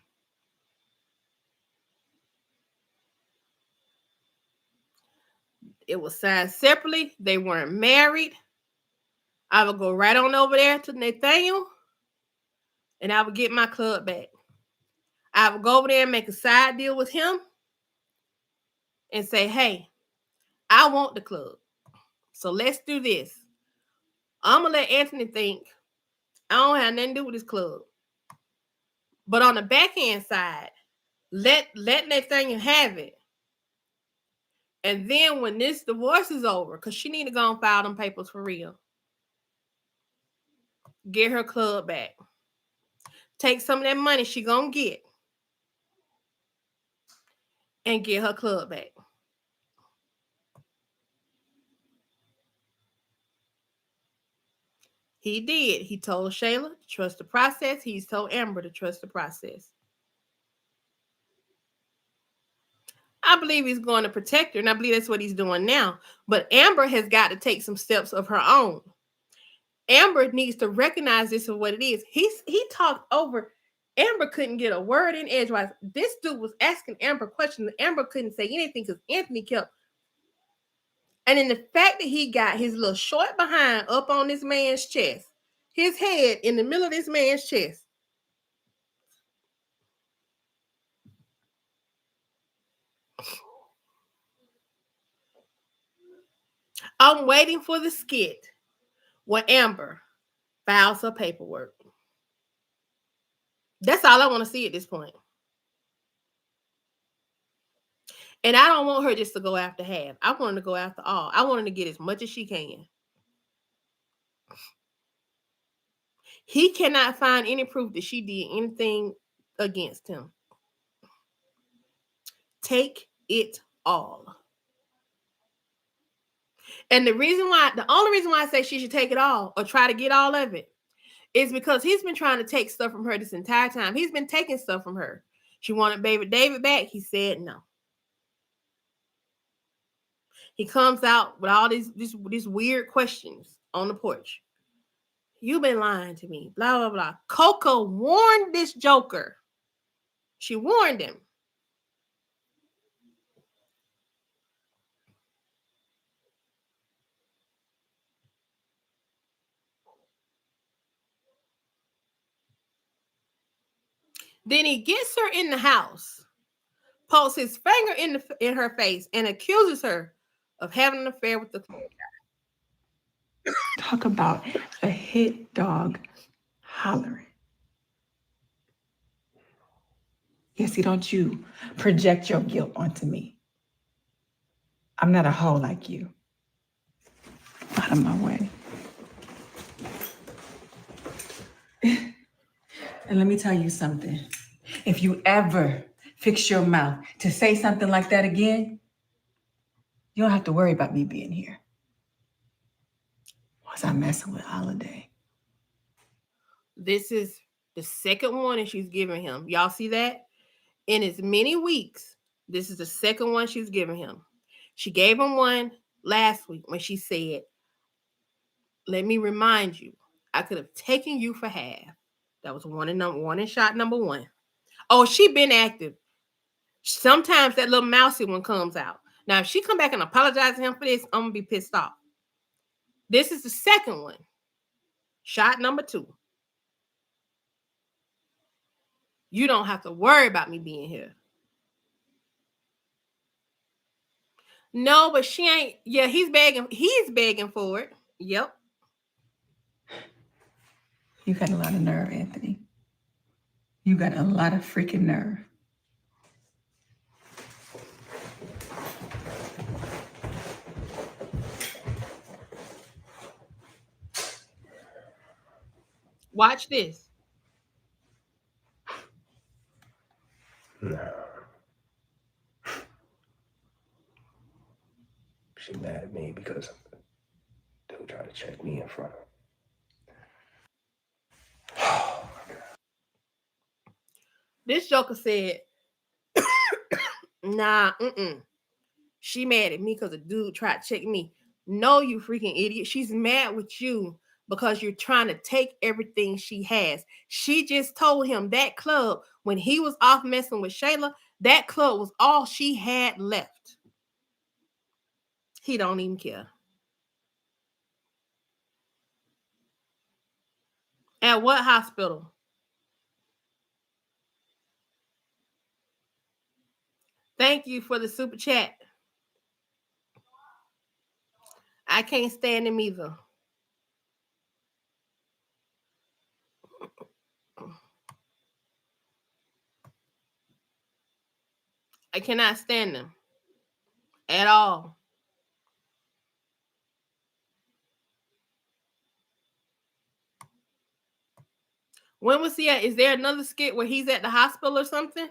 It was signed separately. They weren't married. I would go right on over there to Nathaniel and I would get my club back. I would go over there and make a side deal with him and say, hey, I want the club. So let's do this. I'm going to let Anthony think I don't have nothing to do with this club. But on the backhand side, let Nathaniel have it. And then when this divorce is over, because she need to go and file them papers for real. Get her club back. Take some of that money she gonna get and get her club back. He did. He told Shayla to trust the process. He's told Amber to trust the process. I believe he's going to protect her, and I believe that's what he's doing now. But Amber has got to take some steps of her own. Amber needs to recognize this for what it is. He talked over. Amber couldn't get a word in edgewise. This dude was asking Amber questions. Amber couldn't say anything because Anthony kept. And in the fact that he got his little short behind up on this man's chest, his head in the middle of this man's chest. I'm waiting for the skit where Amber files her paperwork. That's all I want to see at this point. And I don't want her just to go after half. I want her to go after all. I want her to get as much as she can. He cannot find any proof that she did anything against him. Take it all. And the only reason why I say she should take it all or try to get all of it is because he's been trying to take stuff from her this entire time. He's been taking stuff from her. She wanted baby David back. He said no. He comes out with all these weird questions on the porch. You've been lying to me. Blah, blah, blah. Coco warned this joker. She warned him. Then he gets her in the house, pokes his finger in her face, and accuses her of having an affair with the club guy. Talk about a hit dog hollering. Yes, don't you project your guilt onto me. I'm not a hoe like you. Out of my way. And let me tell you something. If you ever fix your mouth to say something like that again, you don't have to worry about me being here. Was I messing with Holiday? This is the second warning she's giving him. Y'all see that? In as many weeks, this is the second one she's giving him. She gave him one last week when she said, let me remind you, I could have taken you for half. That was warning shot number one. Oh, she been active. Sometimes that little mousy one comes out. Now, if she come back and apologize to him for this, I'm going to be pissed off. This is the second one. Shot number 2. You don't have to worry about me being here. No, but she ain't. Yeah, he's begging for it. Yep. You got a lot of nerve, Anthony. You got a lot of freaking nerve. Watch this. No. She mad at me because dude tried to check me in front of her. Oh my God. This joker said, nah, she mad at me because a dude tried to check me. No, you freaking idiot. She's mad with you because you're trying to take everything she has. She just told him that club, when he was off messing with Shayla, that club was all she had left. He don't even care. At what hospital? Thank you for the super chat. I can't stand him either. I cannot stand them at all. When was he at? Is there another skit where he's at the hospital or something?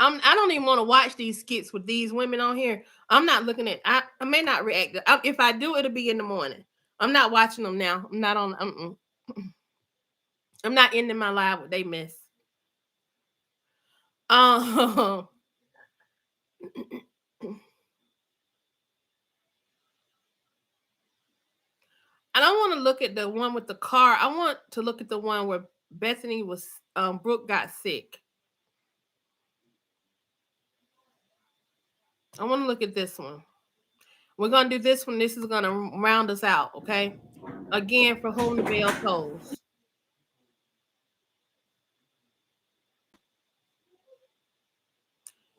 I don't even want to watch these skits with these women on here. I'm not looking at. I may not react. If I do, it'll be in the morning. I'm not watching them now. I'm not on. I'm not ending my live with they mess. I don't want to look at the one with the car. I want to look at the one where Bethany was. Brooke got sick. I want to look at this one. We're going to do this one. This is going to round us out, okay? Again, for whom the bell tolls.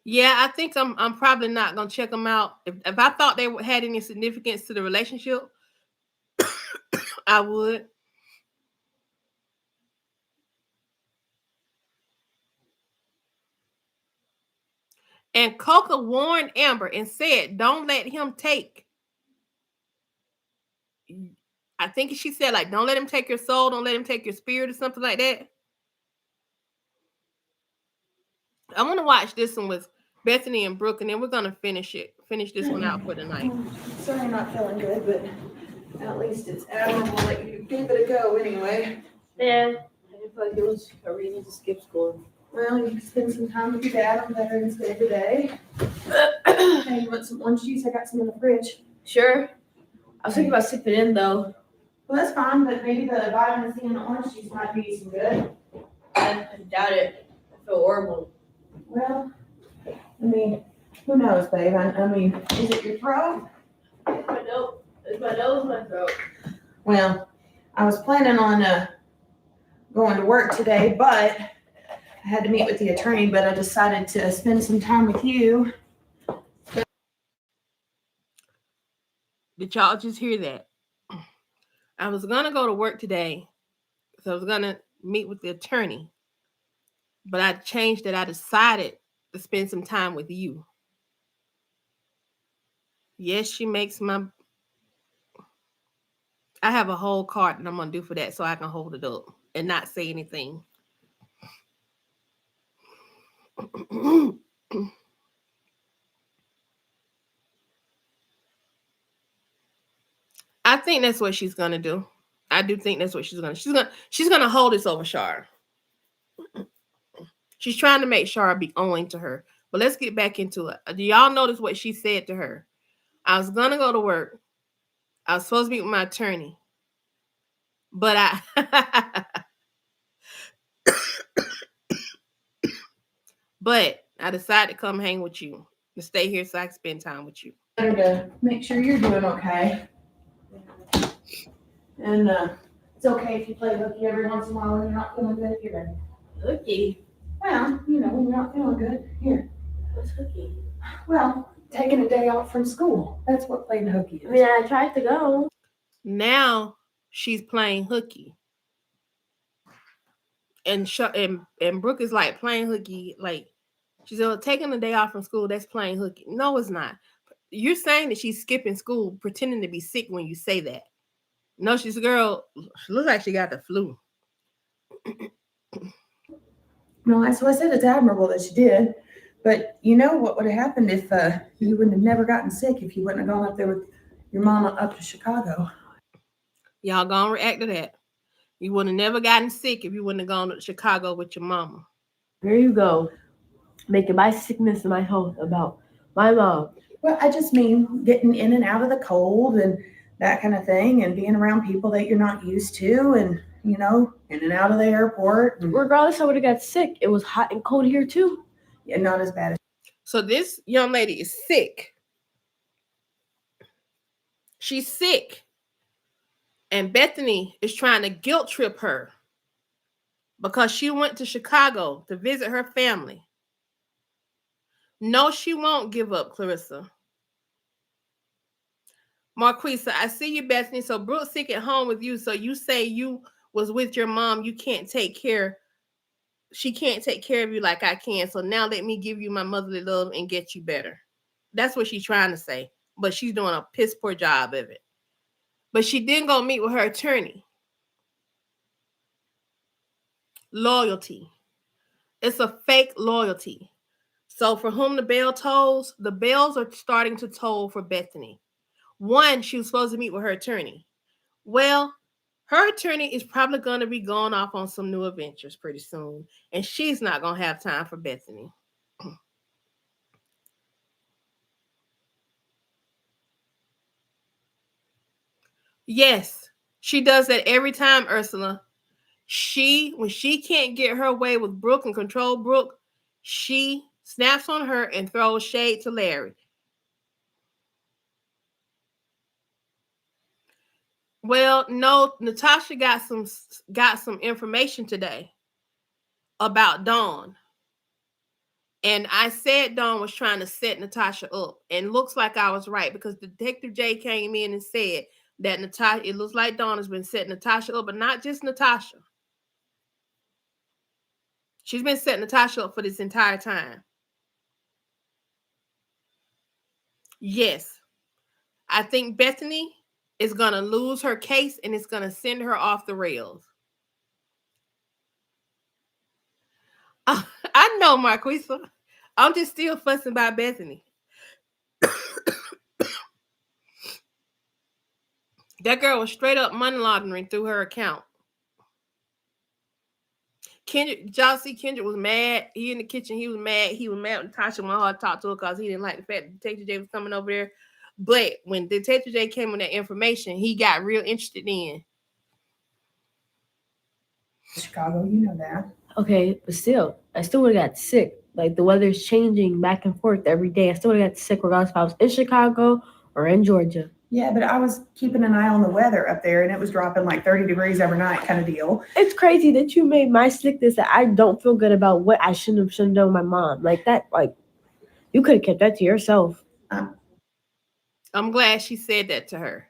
Yeah, I think I'm probably not going to check them out. If I thought they had any significance to the relationship, I would. And Coca warned Amber and said, don't let him take. I think she said, like, don't let him take your soul. Don't let him take your spirit or something like that. I want to watch this one with Bethany and Brooke, and then we're going to finish this one out for the night. Sorry I'm not feeling good, but at least it's admirable that you gave it a go anyway. Yeah, I didn't feel like it was a reason to skip school. Well, you can spend some time with your dad on Veterans Day today. Hey, you want some orange juice? I got some in the fridge. Sure. I was thinking about sipping in though. Well, that's fine, but maybe the vitamin C in the orange juice might do you some good. I doubt it. I feel horrible. Well, I mean, who knows, babe? I mean, is it your throat? It's my nose, my throat. Well, I was planning on going to work today, but I had to meet with the attorney, but I decided to spend some time with you. Did y'all just hear that? I was going to go to work today, so I was going to meet with the attorney, but I changed it. I decided to spend some time with you. Yes, she makes my... I have a whole card that I'm going to do for that so I can hold it up and not say anything. I think that's what she's gonna do. I do think that's what she's gonna hold this over Shar. She's trying to make Shar be owing to her. But let's get back into it. Do y'all notice what she said to her? I was gonna go to work. I was supposed to meet with my attorney, but I decided to come hang with you, to stay here so I can spend time with you. Better to make sure you're doing okay. And it's okay if you play hooky every once in a while when you're not feeling good if you're ready. Hooky? Well, you know, when you're not feeling good. Here. What's hooky? Well, taking a day off from school. That's what playing hooky is. I mean, I tried to go. Now she's playing hooky. And Brooke is like playing hooky. Like, she's taking a day off from school. That's playing hooky. No, it's not. You're saying that she's skipping school, pretending to be sick when you say that. No, she's a girl. She looks like she got the flu. No, that's what I said. It's admirable that you did. But you know what would have happened if you wouldn't have never gotten sick if you wouldn't have gone up there with your mama up to Chicago. Y'all gonna react to that. You would have never gotten sick if you wouldn't have gone to Chicago with your mama. There you go. Making my sickness and my health about my mom. Well, I just mean getting in and out of the cold and that kind of thing, and being around people that you're not used to, and, you know, in and out of the airport. And, regardless, I would have got sick. It was hot and cold here too. yeah, not as bad as. So this young lady is sick. She's sick. And Bethany is trying to guilt trip her because she went to Chicago to visit her family. No, she won't give up, Clarissa. Marquisa, I see you, Bethany. So Brooke's sick at home with you. So you say you was with your mom. You can't take care. She can't take care of you like I can. So now let me give you my motherly love and get you better. That's what she's trying to say. But she's doing a piss poor job of it. But she didn't go meet with her attorney. Loyalty. It's a fake loyalty. So for whom the bell tolls, the bells are starting to toll for Bethany. One, she was supposed to meet with her attorney. Well, her attorney is probably going to be going off on some new adventures pretty soon, and she's not going to have time for Bethany. Yes, she does that every time, Ursula. When she can't get her way with Brooke and control Brooke, she snaps on her and throws shade to Larry. Well, no, Natasha got some information today about Dawn. And I said Dawn was trying to set Natasha up. And looks like I was right because Detective J came in and said that Natasha, it looks like Dawn has been setting Natasha up, but not just Natasha. She's been setting Natasha up for this entire time. Yes. I think Bethany is going to lose her case and it's going to send her off the rails. I know, Marquisa. I'm just still fussing about Bethany. That girl was straight up money laundering through her account. Kendrick was mad. He in the kitchen. He was mad. He was mad when Tasha went hard to talk to her because he didn't like the fact that Detective J was coming over there. But when Detective J came with that information, he got real interested in. Chicago, you know that. Okay, but still, I still would have got sick. Like, the weather's changing back and forth every day. I still would have got sick regardless if I was in Chicago or in Georgia. Yeah, but I was keeping an eye on the weather up there, and it was dropping like 30 degrees every night kind of deal. It's crazy that you made my sickness that I don't feel good about what I shouldn't have done with my mom. Like that, like, you could have kept that to yourself. I'm glad she said that to her.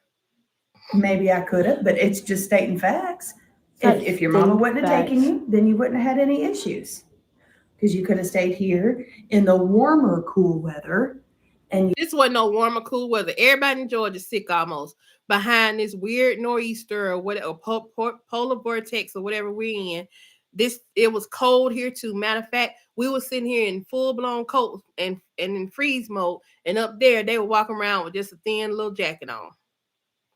Maybe I could have, but it's just stating facts. If your mama wouldn't have taken you, then you wouldn't have had any issues. Because you could have stayed here in the warmer, cool weather. And this wasn't no warmer, cool weather. Everybody in Georgia sick almost behind this weird nor'easter or whatever, polar vortex or whatever we're in. It was cold here too. Matter of fact, we were sitting here in full blown coat and in freeze mode, and up there they were walking around with just a thin little jacket on.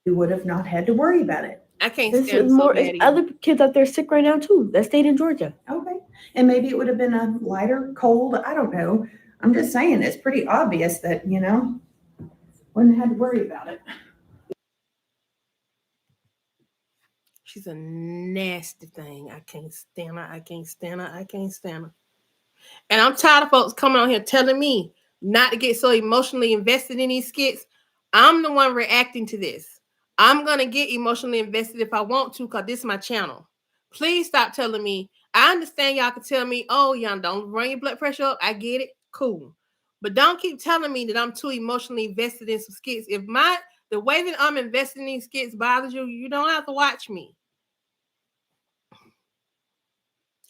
You would have not had to worry about it. I can't This stand is so more. bad Other kids out there sick right now too. That stayed in Georgia. Okay, and maybe it would have been a lighter cold. I don't know. I'm just saying it's pretty obvious that wouldn't have had to worry about it. She's a nasty thing. I can't stand her. I can't stand her. I can't stand her. And I'm tired of folks coming on here telling me not to get so emotionally invested in these skits. I'm the one reacting to this. I'm going to get emotionally invested if I want to because this is my channel. Please stop telling me. I understand y'all can tell me, oh, y'all don't run your blood pressure up. I get it. Cool. But don't keep telling me that I'm too emotionally invested in some skits. If the way that I'm invested in these skits bothers you, you don't have to watch me.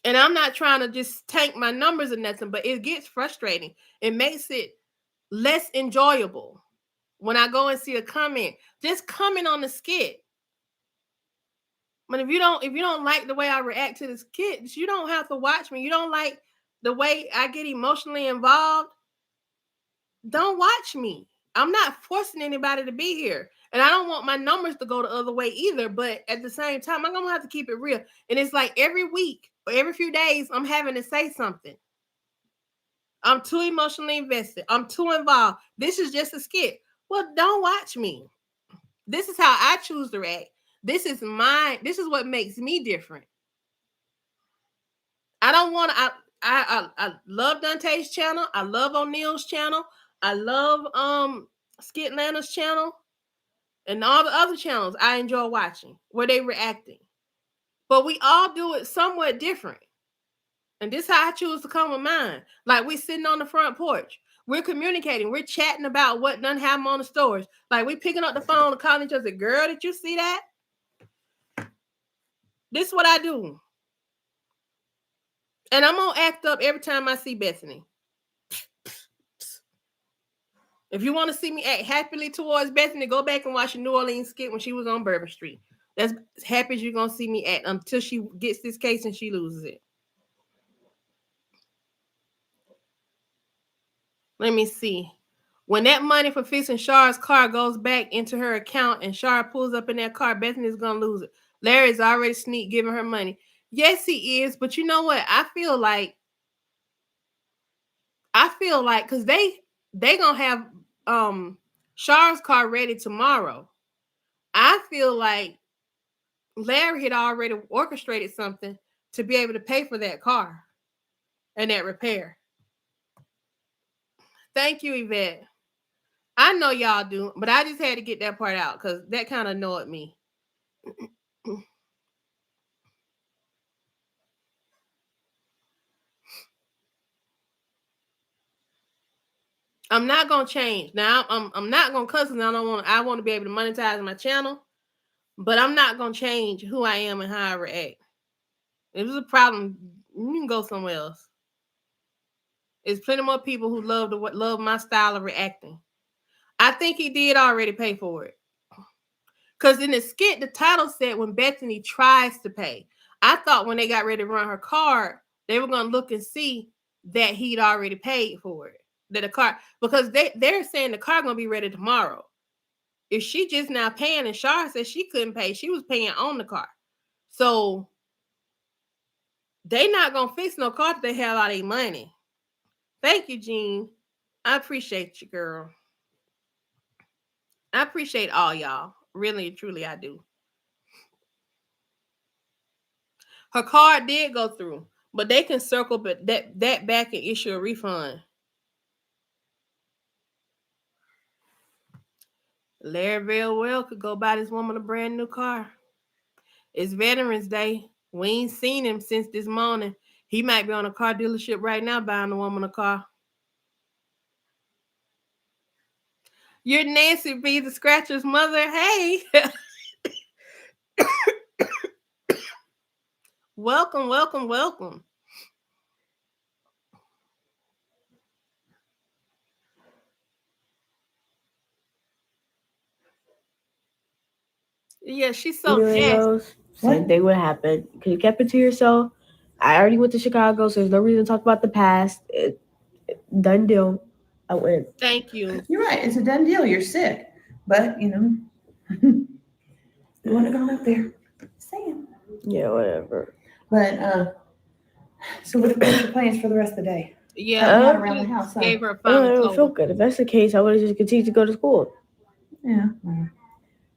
And I'm not trying to just tank my numbers or nothing, but it gets frustrating. It makes it less enjoyable when I go and see a comment. Just comment on the skit. But if you don't like the way I react to the skits, you don't have to watch me. You don't like the way I get emotionally involved, don't watch me. I'm not forcing anybody to be here. And I don't want my numbers to go the other way either. But at the same time, I'm going to have to keep it real. And it's like every week or every few days, I'm having to say something. I'm too emotionally invested. I'm too involved. This is just a skit. Well, don't watch me. This is how I choose to react. This is what makes me different. I don't want to, I love Dante's channel. I love O'Neill's channel. I love Skitlana's channel. And all the other channels I enjoy watching where they reacting. But we all do it somewhat different. And this is how I choose to come with mine. Like we sitting on the front porch. We're communicating. We're chatting about what done happen on the stores. Like we picking up the phone and calling each other. Girl, did you see that? This is what I do. And I'm gonna act up every time I see Bethany. If you want to see me act happily towards Bethany, go back and watch the New Orleans skit when she was on Bourbon Street. That's as happy as you're gonna see me act until she gets this case and she loses it. Let me see. When that money for fixing Shar's car goes back into her account and Shar pulls up in that car, Bethany's gonna lose it. Larry's already sneak giving her money. Yes, he is, but you know what? I feel like because they gonna have Shar's car ready tomorrow. I feel like Larry had already orchestrated something to be able to pay for that car and that repair. Thank you, Yvette. I know y'all do, but I just had to get that part out because that kind of annoyed me. I'm not gonna change. Now I'm not gonna cuss and I want to be able to monetize my channel, but I'm not gonna change who I am and how I react. If there's a problem, you can go somewhere else. There's plenty more people who love my style of reacting. I think he did already pay for it. Because in the skit, the title said when Bethany tries to pay. I thought when they got ready to run her card, they were gonna look and see that he'd already paid for it. That the car, because they're saying the car gonna be ready tomorrow. If she just now paying and Shar said she couldn't pay, she was paying on the car. So they not gonna fix no car if they have all their money. Thank you, Jean. I appreciate you, girl. I appreciate all y'all. Really and truly, I do. Her card did go through, but they can circle that back and issue a refund. Larry very well could go buy this woman a brand new car. It's Veterans Day. We ain't seen him since this morning. He might be on a car dealership right now buying the woman a car. You're Nancy B. the Scratcher's mother. Hey. Welcome, welcome, welcome. Yeah, she's so nasty. Same thing would happen. Because you kept it to yourself. I already went to Chicago, so there's no reason to talk about the past. Done deal. I went. Thank you. You're right. It's a done deal. You're sick. But, you wouldn't have gone up there. Saying. Yeah, whatever. But, so what are your plans for the rest of the day? Yeah, not around the house. Huh? Gave her a I don't feel good. If that's the case, I would have just continued to go to school. Yeah. Well,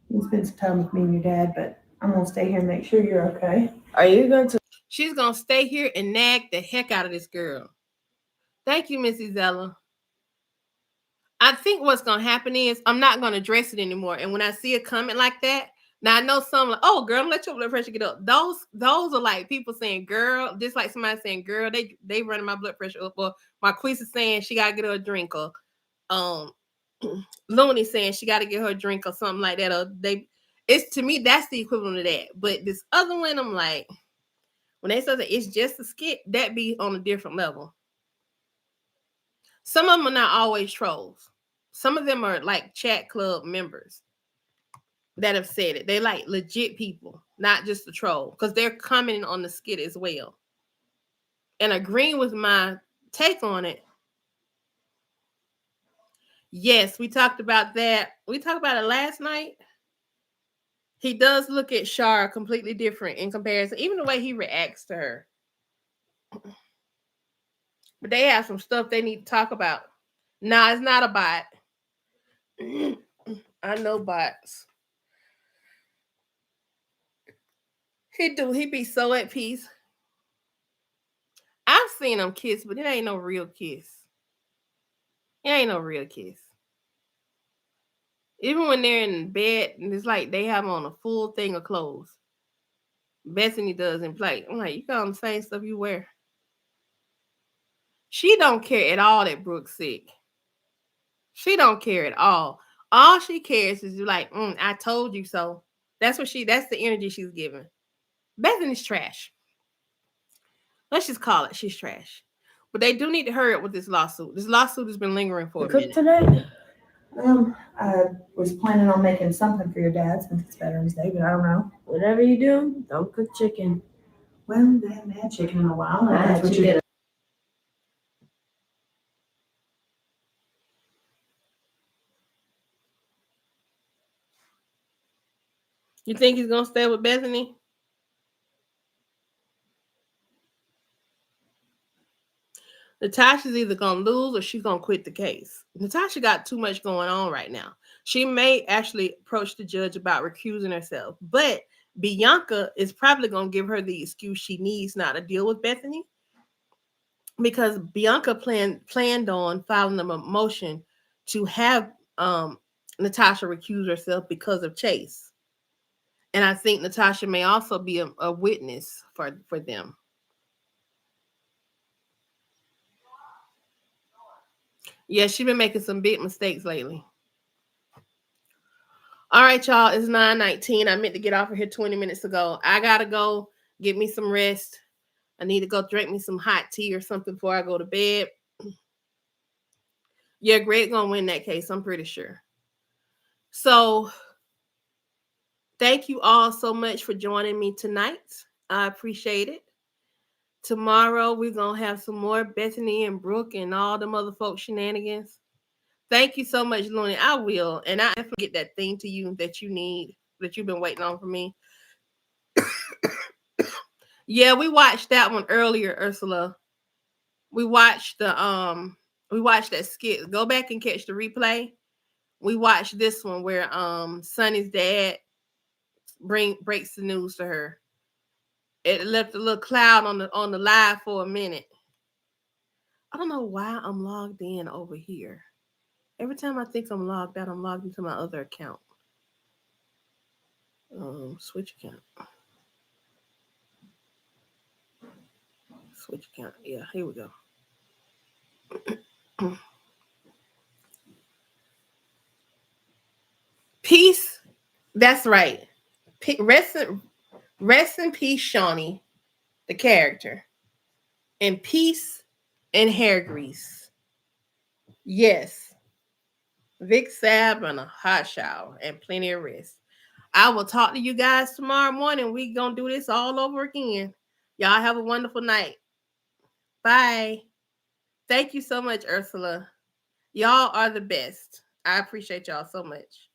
you spend some time with me and your dad, but I'm going to stay here and make sure you're okay. Are you going to? She's going to stay here and nag the heck out of this girl. Thank you, Mrs. Zella. I think what's going to happen is I'm not going to address it anymore. And when I see a comment like that, now I know some like, oh, girl, let your blood pressure get up. Those are like people saying, girl, just like somebody saying, girl, they running my blood pressure up. Or Marquise is saying she got to get her a drink. Or Looney saying she got to get her a drink or something like that. Or it's to me, that's the equivalent of that. But this other one, I'm like, when they say that it's just a skit, that be on a different level. Some of them are not always trolls. Some of them are like chat club members that have said it. They like legit people, not just a troll, because they're commenting on the skit as well and agreeing with my take on it. Yes, we talked about that. We talked about it last night. He does look at Shar completely different in comparison, even the way he reacts to her. But they have some stuff they need to talk about. Nah, it's not a bot. I know bots. He be so at peace. I've seen them kiss, but it ain't no real kiss. It ain't no real kiss. Even when they're in bed, and it's like they have on a full thing of clothes. Bethany does in play. I'm like, you got on the same stuff you wear. She don't care at all that Brooke's sick. She don't care at all. All she cares is like, I told you so. That's the energy she's giving. Bethany's trash. Let's just call it. She's trash. But they do need to hurry up with this lawsuit. This lawsuit has been lingering for a minute. Today? I was planning on making something for your dad since it's Veterans Day, but I don't know. Whatever you do, don't cook chicken. Well, they haven't had chicken in a while. I That's had what chicken. You think he's gonna stay with Bethany? Natasha's either gonna lose or she's gonna quit the case. Natasha got too much going on right now. She may actually approach the judge about recusing herself, but Bianca is probably gonna give her the excuse she needs not to deal with Bethany, because Bianca planned on filing a motion to have Natasha recuse herself because of Chase. And I think Natasha may also be a witness for them. Yeah, she's been making some big mistakes lately. All right, y'all. It's 9:19. I meant to get off of here 20 minutes ago. I gotta go get me some rest. I need to go drink me some hot tea or something before I go to bed. Yeah, Greg gonna win that case. I'm pretty sure. So thank you all so much for joining me tonight. I appreciate it. Tomorrow, we're going to have some more Bethany and Brooke and all them other folks shenanigans. Thank you so much, Looney. I will. And I definitely get that thing to you that you need, that you've been waiting on for me. Yeah, we watched that one earlier, Ursula. We watched that skit. Go back and catch the replay. We watched this one where Sonny's dad breaks the news to her. It left a little cloud on the live for a minute. I don't know why I'm logged in over here. Every time I think I'm logged out, I'm logged into my other account. Switch account. Switch account. Yeah, here we go. Peace. That's right. Rest in peace, Shawnee, the character. And peace and hair grease. Yes. Vic Sab and a hot shower and plenty of rest. I will talk to you guys tomorrow morning. We're going to do this all over again. Y'all have a wonderful night. Bye. Thank you so much, Ursula. Y'all are the best. I appreciate y'all so much.